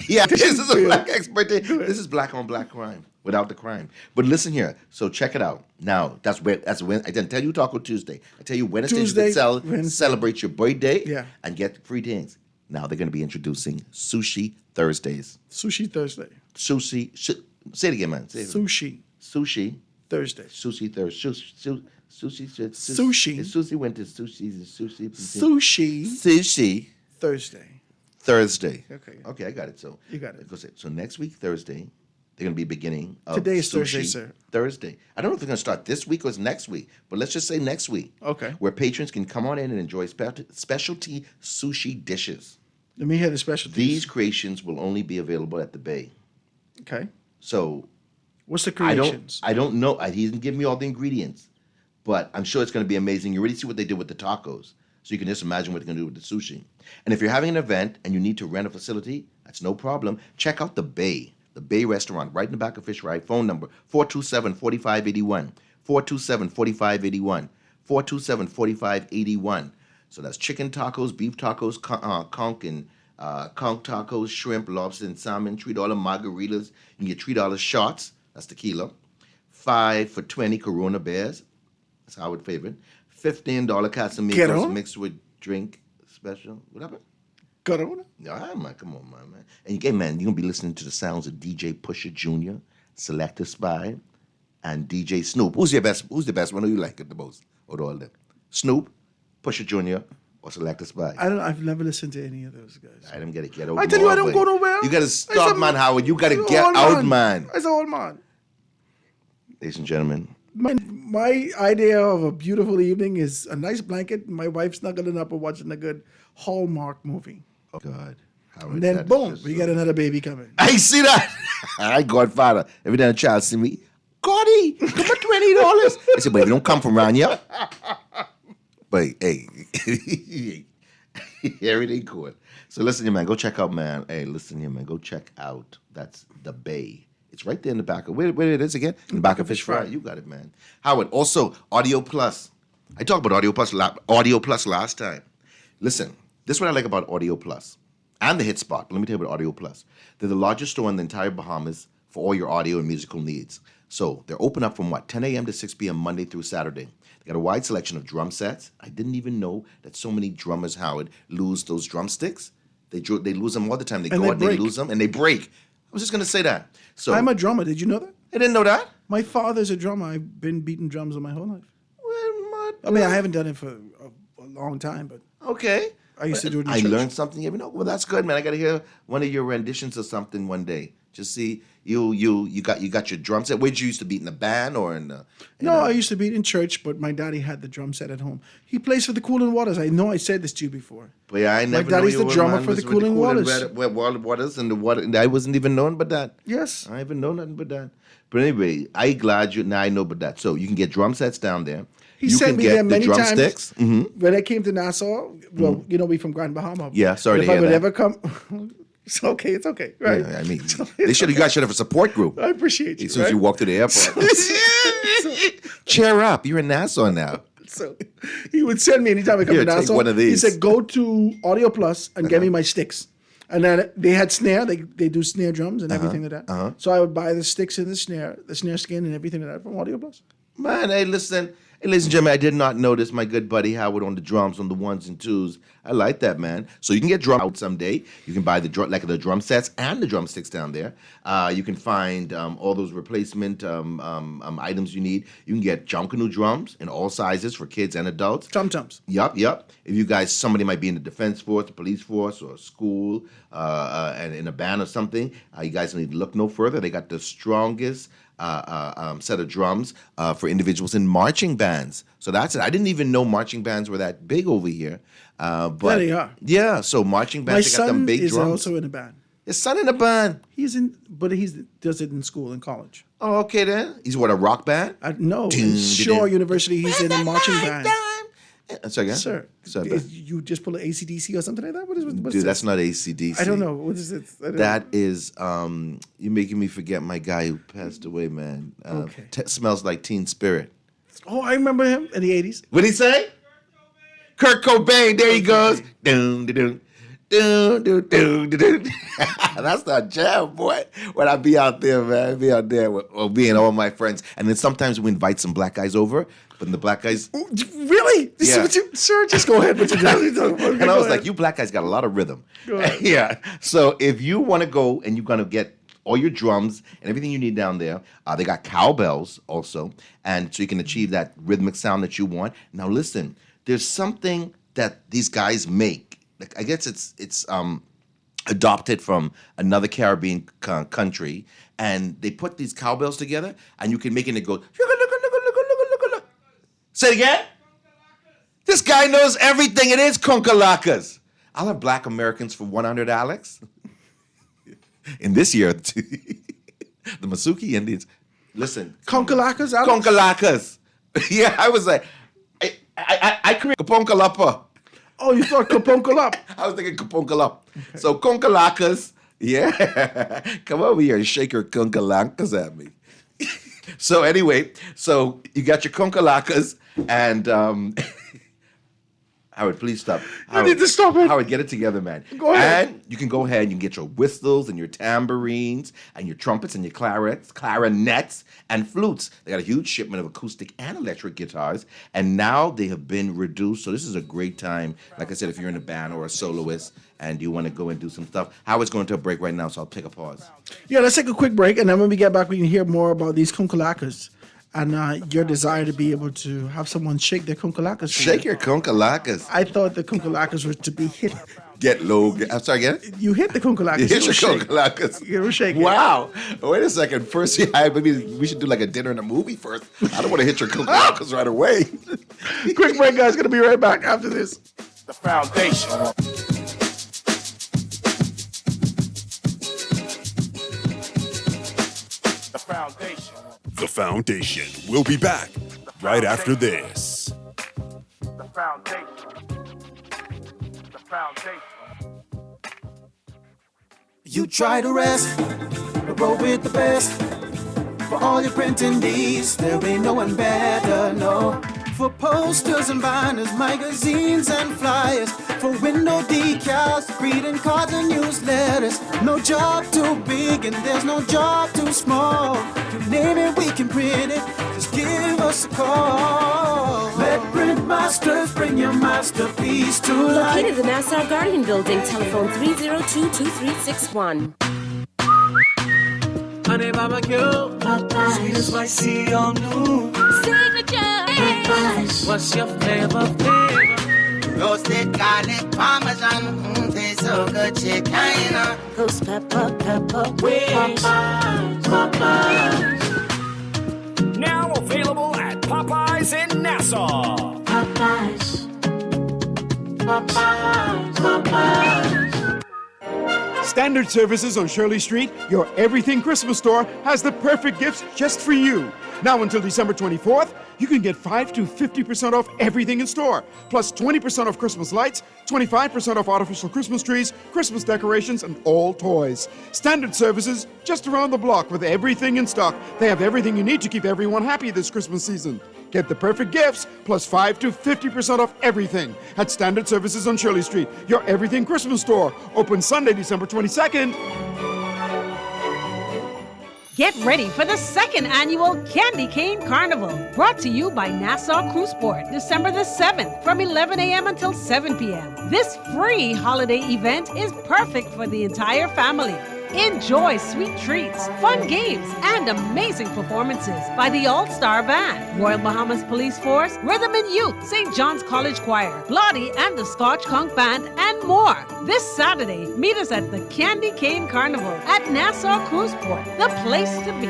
Speaker 20: Yeah, this is a black expert. This is black on black crime without the crime. But listen here. So check it out. Now that's when I didn't tell you Taco Tuesday. I tell you Wednesday you
Speaker 5: Tuesday,
Speaker 20: can celebrate your birthday
Speaker 5: Yeah.
Speaker 20: and get free things. Now they're going to be introducing Sushi Thursdays.
Speaker 5: Sushi Thursday.
Speaker 20: Sushi. Say it again, man. Say it.
Speaker 5: Sushi
Speaker 20: Sushi
Speaker 5: Thursday.
Speaker 20: Sushi Thursday. Sushi.
Speaker 5: Sushi.
Speaker 20: Sushi went to sushi.
Speaker 5: Sushi Thursday.
Speaker 20: Thursday.
Speaker 5: Okay.
Speaker 20: Okay, I got it. So
Speaker 5: You got it.
Speaker 20: So next week, Thursday, they're going to be beginning of
Speaker 5: Today is Thursday,
Speaker 20: Sushi
Speaker 5: sir.
Speaker 20: Thursday. I don't know if they're going to start this week or it's next week, but let's just say next week.
Speaker 5: Okay.
Speaker 20: Where patrons can come on in and enjoy specialty sushi dishes.
Speaker 5: Let me hear the specialties.
Speaker 20: These creations will only be available at the Bay.
Speaker 5: Okay.
Speaker 20: So
Speaker 5: What's the creations?
Speaker 20: I don't know. He didn't give me all the ingredients, but I'm sure it's going to be amazing. You already see what they did with the tacos, so you can just imagine what they're going to do with the sushi. And if you're having an event and you need to rent a facility, that's no problem. Check out the Bay Restaurant, right in the back of Fish Ride. Phone number 427-4581, 427-4581, 427-4581. So that's chicken tacos, beef tacos, conch tacos, shrimp, lobster, and salmon. $3 margaritas. You can get $3 shots. That's tequila. 5 for $20 Corona Bears. That's Howard's favorite. $15 Casamigos
Speaker 5: Corona?
Speaker 20: mixed with drink special. What happened?
Speaker 5: Corona?
Speaker 20: Yeah, man, come on, man. And again, man, you're going to be listening to the sounds of DJ Pusha Jr., Selector Spy, and DJ Snoop. Who's the best one? Who you like it the most? Out of all them? Snoop, Pusha Jr., or Selector Spy?
Speaker 5: I've never listened to any of those guys.
Speaker 20: I don't get it. Get out.
Speaker 5: I tell you, I don't go nowhere.
Speaker 20: You got to stop, man, Howard. You got to get
Speaker 5: old
Speaker 20: out, man.
Speaker 5: As an old man.
Speaker 20: Ladies and gentlemen,
Speaker 5: My idea of a beautiful evening is a nice blanket, my wife snuggling up and watching a good Hallmark movie.
Speaker 20: oh God, Howard.
Speaker 5: And then
Speaker 20: that is
Speaker 5: boom,
Speaker 20: just
Speaker 5: we
Speaker 20: so-
Speaker 5: get another baby coming.
Speaker 20: I see that. All right, Godfather. Every time a child see me, Gordy, come for $20. I said, but if you don't come from around here. But hey, everything cool. So listen here, man. Go check out, man. Hey, listen here, man. Go check out. That's the Bay. It's right there in the back of where it is again? In the back of Fish Fry. You got it, man. Howard. Also, Audio Plus. I talked about Audio Plus last time. Listen, this is what I like about Audio Plus and the Hit Spot. But let me tell you about Audio Plus. They're the largest store in the entire Bahamas for all your audio and musical needs. So they're open up from 10 a.m. to 6 p.m. Monday through Saturday. They got a wide selection of drum sets. I didn't even know that so many drummers, Howard, lose those drumsticks. They lose them all the time. They
Speaker 5: And
Speaker 20: go
Speaker 5: they
Speaker 20: out and they
Speaker 5: break.
Speaker 20: lose them and they break. I was just going to say that. So
Speaker 5: I'm a drummer. Did you know that?
Speaker 20: I didn't know that.
Speaker 5: My father's a drummer. I've been beating drums all my whole life. I mean, I haven't done it for a long time, but
Speaker 20: okay.
Speaker 5: I used to do it in
Speaker 20: I
Speaker 5: church.
Speaker 20: learned something every Well, that's good, man. I got to hear one of your renditions of something one day. Just see you got your drum set. Where'd you used to be, in the band or in the?
Speaker 5: No, I used to be in church, but my daddy had the drum set at home. He plays for the Cooling Waters. I know I said this to you before.
Speaker 20: But yeah, I never.
Speaker 5: My daddy's
Speaker 20: knew
Speaker 5: the
Speaker 20: you were
Speaker 5: drummer
Speaker 20: man
Speaker 5: for the
Speaker 20: with
Speaker 5: Cooling Waters.
Speaker 20: Waters and the water. I wasn't even knowing about that.
Speaker 5: Yes,
Speaker 20: I even know nothing but that. But anyway, I glad you now I know about that. So you can get drum sets down there.
Speaker 5: He
Speaker 20: you
Speaker 5: sent
Speaker 20: can
Speaker 5: me
Speaker 20: get
Speaker 5: there many
Speaker 20: the
Speaker 5: times.
Speaker 20: drumsticks.
Speaker 5: When I came to Nassau, well, you know, we from Grand Bahama.
Speaker 20: Yeah, sorry
Speaker 5: But
Speaker 20: to
Speaker 5: if I
Speaker 20: hear
Speaker 5: would
Speaker 20: that.
Speaker 5: ever come, it's okay, right?
Speaker 20: Yeah, I mean, you guys should have a support group.
Speaker 5: I appreciate you.
Speaker 20: As soon as you walk through the airport, cheer up! You're in Nassau now.
Speaker 5: So he would send me anytime I come
Speaker 20: Here,
Speaker 5: to
Speaker 20: take
Speaker 5: Nassau.
Speaker 20: one of
Speaker 5: He
Speaker 20: these.
Speaker 5: said, "Go to Audio Plus and get me my sticks." And then they had snare. They do snare drums and everything like that. So I would buy the sticks and the snare skin and everything like that from Audio Plus.
Speaker 20: Man, hey, listen. Hey, ladies and gentlemen, I did not notice my good buddy Howard on the drums, on the ones and twos. I like that, man. So you can get drum out someday. You can buy the drum sets and the drumsticks down there. You can find all those replacement items you need. You can get Junkanoo drums in all sizes for kids and adults.
Speaker 5: Tum-tums.
Speaker 20: Yup. If you guys, somebody might be in the defense force, the police force, or school, and in a band or something, you guys need to look no further. They got the strongest set of drums for individuals in marching bands. So that's it. I didn't even know marching bands were that big over here. But
Speaker 5: Yeah, they are.
Speaker 20: Yeah, so marching
Speaker 5: My
Speaker 20: bands, they got them
Speaker 5: son
Speaker 20: big
Speaker 5: is
Speaker 20: drums.
Speaker 5: also in a band.
Speaker 20: His son in a band.
Speaker 5: But he does it in school, in college.
Speaker 20: Oh, okay then. He's what, a rock band?
Speaker 5: No, in Shaw University, he's in a marching band.
Speaker 20: Sorry, again?
Speaker 5: Sir,
Speaker 20: Sorry,
Speaker 5: you just pull an ACDC or something like that? What's
Speaker 20: dude,
Speaker 5: this?
Speaker 20: that's not ACDC.
Speaker 5: I don't know. What is it? I don't
Speaker 20: That is, you're making me forget my guy who passed away, man.
Speaker 5: Okay.
Speaker 20: Smells like Teen Spirit.
Speaker 5: Oh, I remember him in the 80s.
Speaker 20: What'd he say? Kurt Cobain, there he goes. Dun, dun, dun, dun, dun, dun, dun. That's that jam, boy. When I be out there, man, I be out there with me and all my friends. And then sometimes we invite some black guys over, but the black guys...
Speaker 5: Really? This is
Speaker 20: Yeah.
Speaker 5: what sir, just go ahead.
Speaker 20: And I was like, you black guys got a lot of rhythm.
Speaker 5: Go ahead.
Speaker 20: Yeah. So if you want to go and you're going to get all your drums and everything you need down there, they got cowbells also. And so you can achieve that rhythmic sound that you want. Now listen, there's something that these guys make. Like, I guess it's adopted from another Caribbean country. And they put these cowbells together and you can make it and it goes... Say it again? This guy knows everything. It is Konkalakas. I'll have black Americans for 100, Alex. In this year, the Masuki Indians. Listen.
Speaker 5: Konkalakas?
Speaker 20: Konkalakas. Yeah, I was like, I create Kaponkalapa.
Speaker 5: Oh, you thought Kaponkalap?
Speaker 20: I was thinking Kaponkalap. Okay. So Konkalakas, yeah. Come over here and shake your Konkalakas at me. So anyway, so you got your Konkalakas and Howard, please stop. Howard,
Speaker 5: need to stop it.
Speaker 20: Howard, get it together, man.
Speaker 5: Go ahead.
Speaker 20: And you can go ahead and you can get your whistles and your tambourines and your trumpets and your clarinets and flutes. They got a huge shipment of acoustic and electric guitars, and now they have been reduced. So this is a great time. Like I said, if you're in a band or a soloist and you want to go and do some stuff. Howard's going to a break right now, so I'll take a pause.
Speaker 5: Yeah, let's take a quick break, and then when we get back, we can hear more about these Konkalakas and your desire to be able to have someone shake their Konkalakas.
Speaker 20: Shake your Konkalakas.
Speaker 5: I thought the Konkalakas were to be hit.
Speaker 20: Get low. I'm sorry, get it?
Speaker 5: You hit the Konkalakas.
Speaker 20: You hit your
Speaker 5: shake.
Speaker 20: Konkalakas.
Speaker 5: You were shaking.
Speaker 20: Wow. Wait a second. First, maybe we should do like a dinner and a movie first. I don't want to hit your Konkalakas right away.
Speaker 5: Quick break, guys. Going to be right back after this.
Speaker 3: The foundation. The foundation.
Speaker 13: The Foundation. We'll be back right after this.
Speaker 3: The foundation. The foundation.
Speaker 21: You try to rest, but roll with the best. For all your printing needs, there ain't no one better, no. For posters and banners, magazines and flyers. For window decals, greeting cards and newsletters. No job too big and there's no job too small. You name it, we can print it. Just give us a call. Let Print Masters bring your masterpiece to life.
Speaker 22: Located in the Nassau Guardian Building, telephone 302-2361.
Speaker 21: Honey barbecue, sweet and spicy on new.
Speaker 22: Signature.
Speaker 21: What's your flavor? Roasted garlic parmesan, tastes so good, chicken.
Speaker 4: Ghost pepper, pepper,
Speaker 21: Wings.
Speaker 4: Popeyes.
Speaker 2: Now available at Popeyes in Nassau.
Speaker 4: Popeyes. Popeyes. Popeyes.
Speaker 1: Standard Services on Shirley Street, your Everything Christmas store, has the perfect gifts just for you. Now until December 24th, you can get 5 to 50% off everything in store, plus 20% off Christmas lights, 25% off artificial Christmas trees, Christmas decorations, and all toys. Standard Services, just around the block with everything in stock. They have everything you need to keep everyone happy this Christmas season. Get the perfect gifts, plus 5 to 50% off everything at Standard Services on Shirley Street, your Everything Christmas store. Open Sunday, December 22nd.
Speaker 11: Get ready for the second annual Candy Cane Carnival, brought to you by Nassau Cruiseport, December the 7th from 11 a.m. until 7 p.m. This free holiday event is perfect for the entire family. Enjoy sweet treats, fun games, and amazing performances by the All-Star Band, Royal Bahamas Police Force, Rhythm and Youth, St. John's College Choir, Bloody and the Scotch Conch Band, and more. This Saturday, meet us at the Candy Cane Carnival at Nassau Cruiseport, the place to be.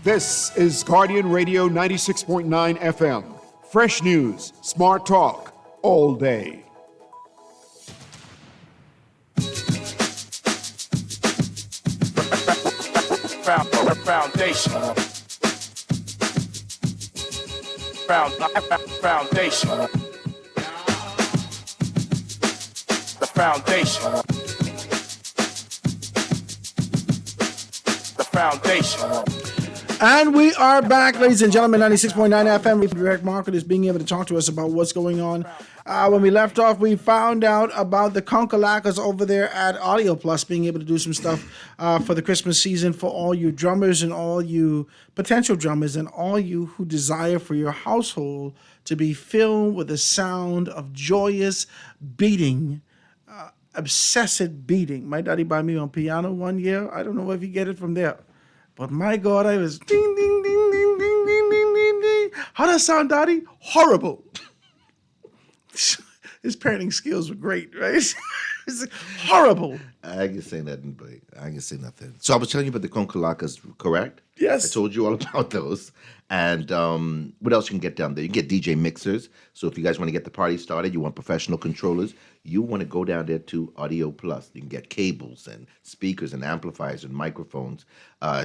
Speaker 1: This is Guardian Radio 96.9 FM. Fresh news, smart talk, all day.
Speaker 3: Foundation. Foundation. The foundation. The foundation.
Speaker 5: And we are back, ladies and gentlemen, 96.9 FM. With Derek Market is being able to talk to us about what's going on. When we left off, we found out about the Conkalacas over there at Audio Plus being able to do some stuff for the Christmas season for all you drummers and all you potential drummers and all you who desire for your household to be filled with the sound of joyous beating, obsessive beating. My daddy bought me on piano one year. I don't know if you get it from there. But my God, I was ding, ding, ding, ding, ding, ding, ding, ding, ding. How does that sound, Daddy? Horrible. His parenting skills were great, right? It's horrible.
Speaker 20: I can say nothing, but I can say nothing. So I was telling you about the Conkalacas, correct?
Speaker 5: Yes.
Speaker 20: I told you all about those. And what else you can get down there? You can get DJ mixers. So if you guys want to get the party started, you want professional controllers, you want to go down there to Audio Plus. You can get cables and speakers and amplifiers and microphones.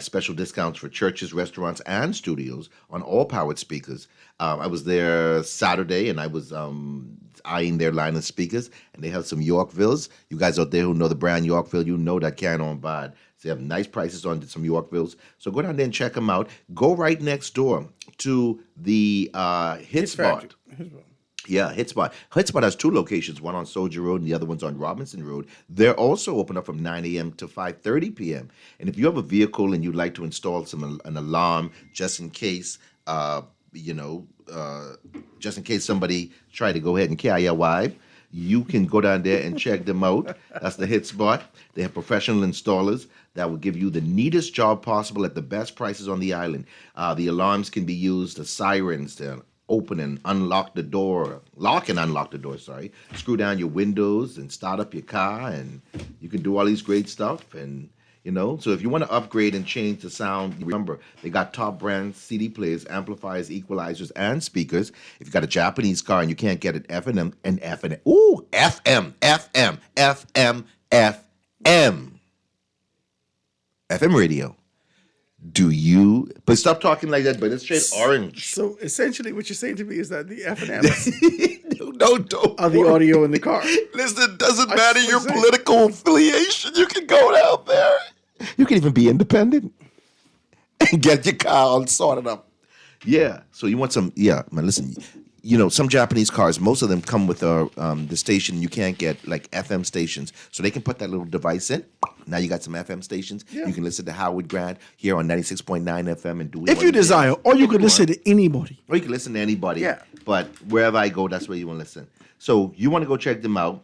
Speaker 20: Special discounts for churches, restaurants, and studios on all powered speakers. I was there Saturday, and I was eyeing their line of speakers, and they have some Yorkvilles. You guys out there who know the brand Yorkville, you know that carrying on bad. So they have nice prices on some Yorkvilles. So go down there and check them out. Go right next door to the Hit Spot. Yeah, Hit Spot. Hit Spot has two locations, one on Soldier Road and the other one's on Robinson Road. They're also open up from 9 a.m. to 5:30 p.m. And if you have a vehicle and you'd like to install an alarm just in case, just in case somebody try to go ahead and carry your wife, you can go down there and check them out. That's the Hit Spot. They have professional installers that will give you the neatest job possible at the best prices on the island. The alarms can be used, the sirens to open and unlock the door, screw down your windows and start up your car, and you can do all these great stuff. And so if you want to upgrade and change the sound, remember, they got top brand CD players, amplifiers, equalizers, and speakers. If you got a Japanese car and you can't get it FM radio. Do you? But stop talking like that, but it's straight orange.
Speaker 5: So essentially what you're saying to me is that the FM
Speaker 20: don't
Speaker 5: are the audio in the car.
Speaker 20: Listen, it doesn't matter your political affiliation. You can go down there. You can even be independent and get your car all sorted up. Yeah. So you want some, man, listen, some Japanese cars, most of them come with the station you can't get, like FM stations. So they can put that little device in. Now you got some FM stations. Yeah. You can listen to Howard Grant here on 96.9 FM and do it.
Speaker 5: If you desire, or you could listen to anybody.
Speaker 20: Or you can listen to anybody.
Speaker 5: Yeah.
Speaker 20: But wherever I go, that's where you want to listen. So you want to go check them out.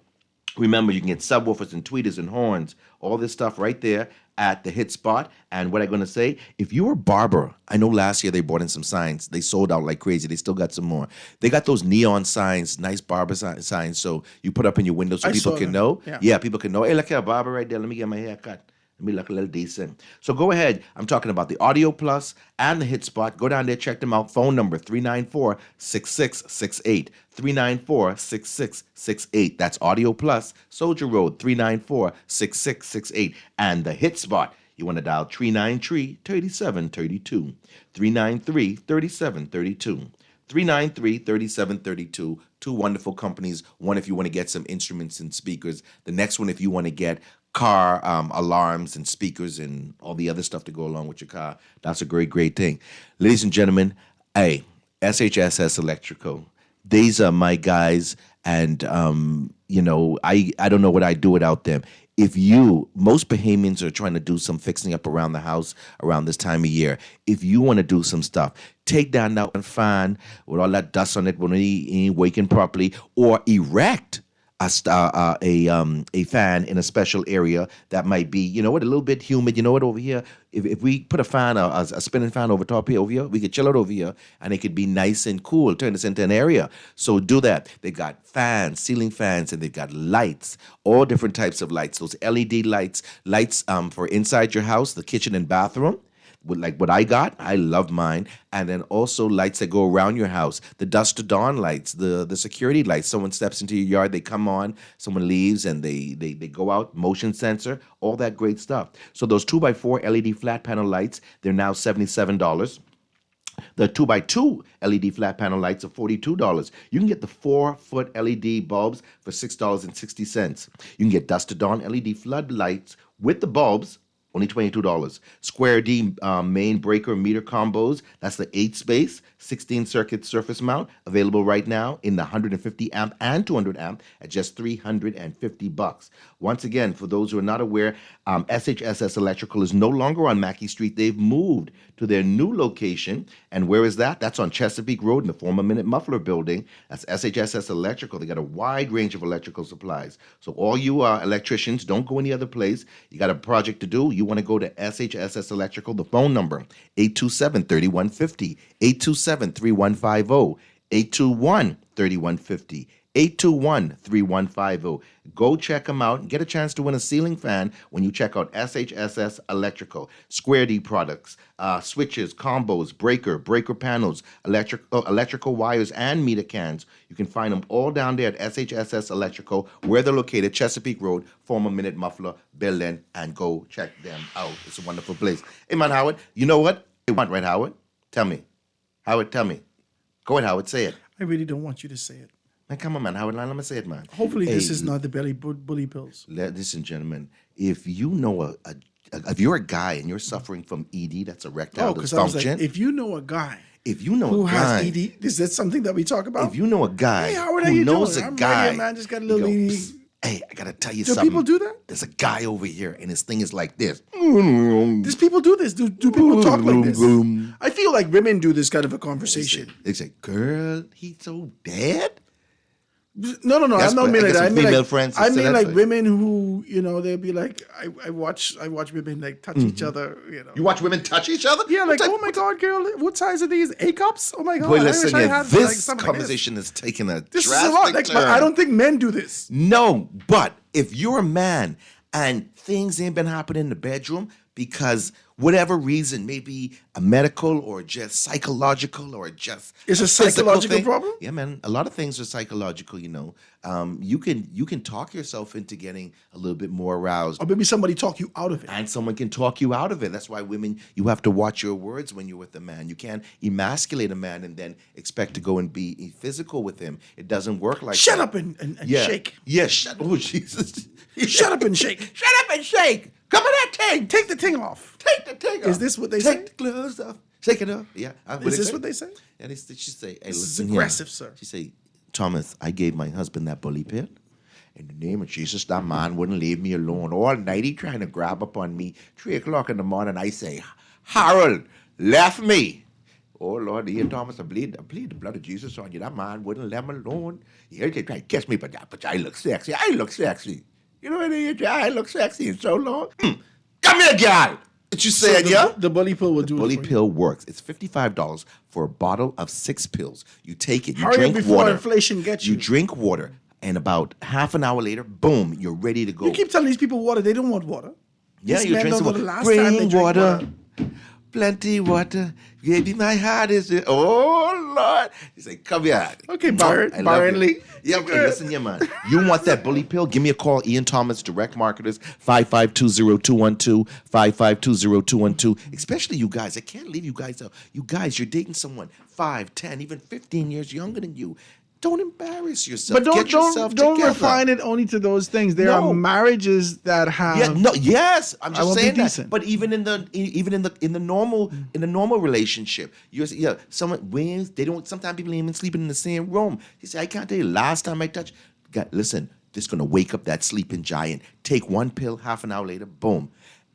Speaker 20: Remember, you can get subwoofers and tweeters and horns, all this stuff right there at the Hit Spot. And what I'm going to say, if you're a barber, I know last year they brought in some signs. They sold out like crazy. They still got some more. They got those neon signs, nice barber signs, so you put up in your window so
Speaker 5: I
Speaker 20: people
Speaker 5: saw
Speaker 20: can
Speaker 5: that.
Speaker 20: know.
Speaker 5: Yeah.
Speaker 20: People can know. Hey, look at a barber right there. Let me get my hair cut. Let me look a little decent. So go ahead. I'm talking about the Audio Plus and the Hit Spot. Go down there, check them out. Phone number 394-6668. 394-6668. That's Audio Plus, Soldier Road, 394-6668. And the Hit Spot, you want to dial 393-3732. 393-3732. 393-3732. Two wonderful companies. One if you want to get some instruments and speakers. The next one if you want to get car alarms and speakers and all the other stuff to go along with your car. That's a great, great thing. Ladies and gentlemen, hey, SHSS Electrical. These are my guys, and I don't know what I'd do without them. Most Bahamians are trying to do some fixing up around the house around this time of year. If you want to do some stuff, take down that one fan with all that dust on it when it ain't working properly, or erect a fan in a special area that might be, a little bit humid. Over here, if we put a fan, a spinning fan over top here, over here, we could chill out over here, and it could be nice and cool. Turn this into an area. So do that. They got fans, ceiling fans, and they've got lights, all different types of lights. Those LED lights for inside your house, the kitchen and bathroom. Like what I got, I love mine. And then also lights that go around your house, the dusk to dawn lights, the security lights. Someone steps into your yard, they come on, someone leaves and they go out, motion sensor, all that great stuff. So those 2x4 LED flat panel lights, they're now $77. The 2x2 LED flat panel lights are $42. You can get the 4-foot LED bulbs for $6.60. You can get dusk to dawn LED floodlights with the bulbs, only $22. Square D main breaker meter combos. That's the 8-space, 16-circuit surface mount. Available right now in the 150 amp and 200 amp at just $350. Once again, for those who are not aware, SHSS Electrical is no longer on Mackey Street. They've moved to their new location. And where is that? That's on Chesapeake Road in the former Minute Muffler building. That's SHSS Electrical. They got a wide range of electrical supplies. So all you electricians, don't go any other place. You got a project to do. You want to go to SHSS Electrical. The phone number, 827-3150, 827-3150, 821-3150. 821-3150. Go check them out and get a chance to win a ceiling fan when you check out SHSS Electrical. Square D products, switches, combos, breaker panels, electrical wires, and meter cans. You can find them all down there at SHSS Electrical, where they're located, Chesapeake Road, former Minute Muffler building, and go check them out. It's a wonderful place. Hey, man, Howard, you know what you want, right, Howard? Tell me. Howard, tell me. Go ahead, Howard, say it.
Speaker 5: I really don't want you to say it.
Speaker 20: Man, come on, man. Howard, let me say it, man.
Speaker 5: Hopefully, this is not the bully pills.
Speaker 20: Listen, gentlemen, if you know if you're a guy and you're suffering from ED, that's erectile dysfunction.
Speaker 5: If you know a guy,
Speaker 20: who
Speaker 5: has ED, is that something that we talk about?
Speaker 20: If you know a guy
Speaker 5: who
Speaker 20: knows
Speaker 5: doing?
Speaker 20: a guy,
Speaker 5: right here, man, just got a little ED.
Speaker 20: Hey, I gotta tell you
Speaker 5: do
Speaker 20: something.
Speaker 5: Do people do that?
Speaker 20: There's a guy over here, and his thing is like this.
Speaker 5: Does people do this? Do people talk like this? I feel like women do this kind of a conversation.
Speaker 20: They say, "Girl, he's so dead."
Speaker 5: No. I don't mean like that. I mean like
Speaker 20: way.
Speaker 5: women who, they'll be like, I watch women like touch each other.
Speaker 20: You watch women touch each other?
Speaker 5: Yeah, like, oh my God, girl, what size are these? A cups? Oh my God.
Speaker 20: Boy, listen, this conversation is taking a
Speaker 5: this drastic is a lot. Like,
Speaker 20: turn.
Speaker 5: I don't think men do this.
Speaker 20: No, but if you're a man and things ain't been happening in the bedroom because whatever reason, maybe a medical or just psychological or just
Speaker 5: it's a psychological problem.
Speaker 20: Yeah, man. A lot of things are psychological. You can talk yourself into getting a little bit more aroused,
Speaker 5: or maybe somebody talk you out of it,
Speaker 20: and someone can talk you out of it. That's why women, you have to watch your words when you're with a man. You can't emasculate a man and then expect to go and be physical with him. It doesn't work like
Speaker 5: shut
Speaker 20: that.
Speaker 5: up and shake.
Speaker 20: Yeah, oh Jesus.
Speaker 5: Shut up and shake.
Speaker 20: Shut up and shake. Come on, that thing.
Speaker 5: Take the thing off.
Speaker 20: Take the thing off.
Speaker 5: Is this what they say?
Speaker 20: Take the gloves off. Shake it up. Yeah.
Speaker 5: Is this what they say?
Speaker 20: And she say, hey,
Speaker 5: this
Speaker 20: listen
Speaker 5: is aggressive, sir.
Speaker 20: She say, Thomas, I gave my husband that bully pill. In the name of Jesus, that man wouldn't leave me alone. All night he trying to grab up on me. 3 o'clock in the morning, I say, Harold, left me. Oh, Lord, here, Thomas, I plead the blood of Jesus on you. That man wouldn't let me alone. He tried to kiss me, but I look sexy. I look sexy. You know what I mean? I look sexy in so long. Come here, girl. What you saying, yeah?
Speaker 5: The bully pill will do
Speaker 20: Bully pill works. It's $55 for a bottle of 6 pills. You take it, you
Speaker 5: Hurry up
Speaker 20: drink
Speaker 5: before
Speaker 20: water.
Speaker 5: inflation gets you.
Speaker 20: You drink water, and about half an hour later, boom, you're ready to go.
Speaker 5: You keep telling these people water. They don't want water.
Speaker 20: Yeah,
Speaker 5: These
Speaker 20: you
Speaker 5: men
Speaker 20: drink
Speaker 5: don't
Speaker 20: some
Speaker 5: know
Speaker 20: water.
Speaker 5: the last time they
Speaker 20: Bring
Speaker 5: drank
Speaker 20: water. Plenty water. Baby, my heart is. Oh, Lord. He said, come here.
Speaker 5: Okay, Byron.
Speaker 20: I love
Speaker 5: Byron
Speaker 20: you.
Speaker 5: Lee.
Speaker 20: Yeah, okay, listen, yeah, man. You want that bully pill? Give me a call. Ian Thomas, Direct Marketers, 5520212, 5520212. Especially you guys. I can't leave you guys out. You guys, you're dating someone 5, 10, even 15 years younger than you. Don't embarrass yourself.
Speaker 5: But don't
Speaker 20: Get yourself
Speaker 5: don't
Speaker 20: together.
Speaker 5: refine it only to those things. There are marriages that have.
Speaker 20: Yeah, no, yes, I'm
Speaker 5: I
Speaker 20: just
Speaker 5: will be
Speaker 20: saying that.
Speaker 5: decent.
Speaker 20: But even in the normal relationship, someone wins. They don't. Sometimes people ain't even sleeping in the same room. You say, I can't tell you. Last time I touched, listen, this is gonna wake up that sleeping giant. Take one pill. Half an hour later, boom.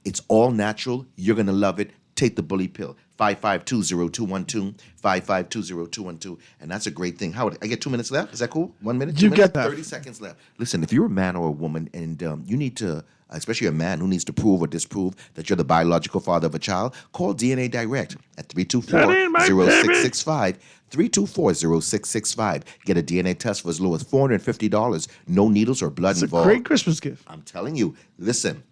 Speaker 20: It's all natural. You're gonna love it. Take the bully pill. 5520212, 5520212, and that's a great thing. Howard, I get 2 minutes left. Is that cool? 1 minute? 2
Speaker 5: You
Speaker 20: minutes?
Speaker 5: get that.
Speaker 20: 30 seconds left. Listen, if you're a man or a woman and you need to, especially a man who needs to prove or disprove that you're the biological father of a child, call DNA Direct at 324-0665. 324-0665. Get a DNA test for as low as $450. No needles or blood
Speaker 5: It's a
Speaker 20: involved.
Speaker 5: great Christmas gift.
Speaker 20: I'm telling you. Listen.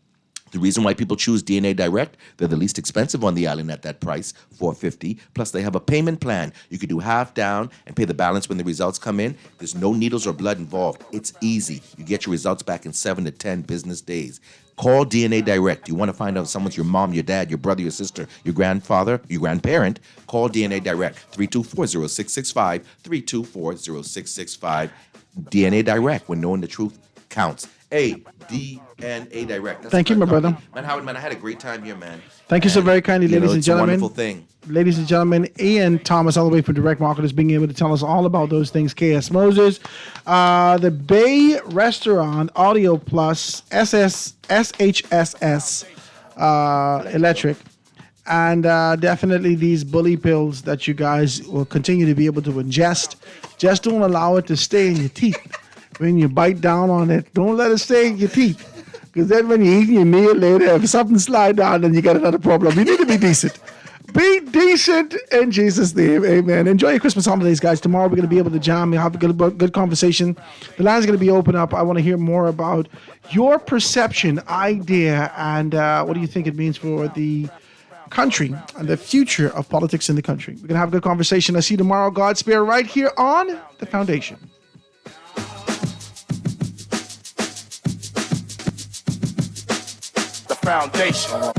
Speaker 20: The reason why people choose DNA Direct, they're the least expensive on the island at that price, $450. Plus, they have a payment plan. You could do half down and pay the balance when the results come in. There's no needles or blood involved. It's easy. You get your results back in 7 to 10 business days. Call DNA Direct. You want to find out if someone's your mom, your dad, your brother, your sister, your grandfather, your grandparent? Call DNA Direct, 324-0665, 324-0665. DNA Direct, when knowing the truth counts. DNA Direct. That's
Speaker 5: Thank you, my brother.
Speaker 20: Man, Howard, man, I had a great time here, man.
Speaker 5: Thank you so very kindly, ladies and
Speaker 20: it's
Speaker 5: gentlemen.
Speaker 20: a wonderful thing.
Speaker 5: Ladies and gentlemen, Ian Thomas, all the way from Direct Marketers, being able to tell us all about those things. KS Moses, the Bay Restaurant, Audio Plus, SHSS Electric, and definitely these bully pills that you guys will continue to be able to ingest. Just don't allow it to stay in your teeth. When you bite down on it, don't let it stay in your teeth. Because then when you're eating your meal later, if something slide down, then you got another problem. You need to be decent. Be decent in Jesus' name. Amen. Enjoy your Christmas holidays, guys. Tomorrow we're going to be able to jam. We'll have a good conversation. The line's going to be open up. I want to hear more about your perception, idea, and what do you think it means for the country and the future of politics in the country. We're going to have a good conversation. I'll see you tomorrow. Godspeed right here on The Foundation.
Speaker 3: The Foundation.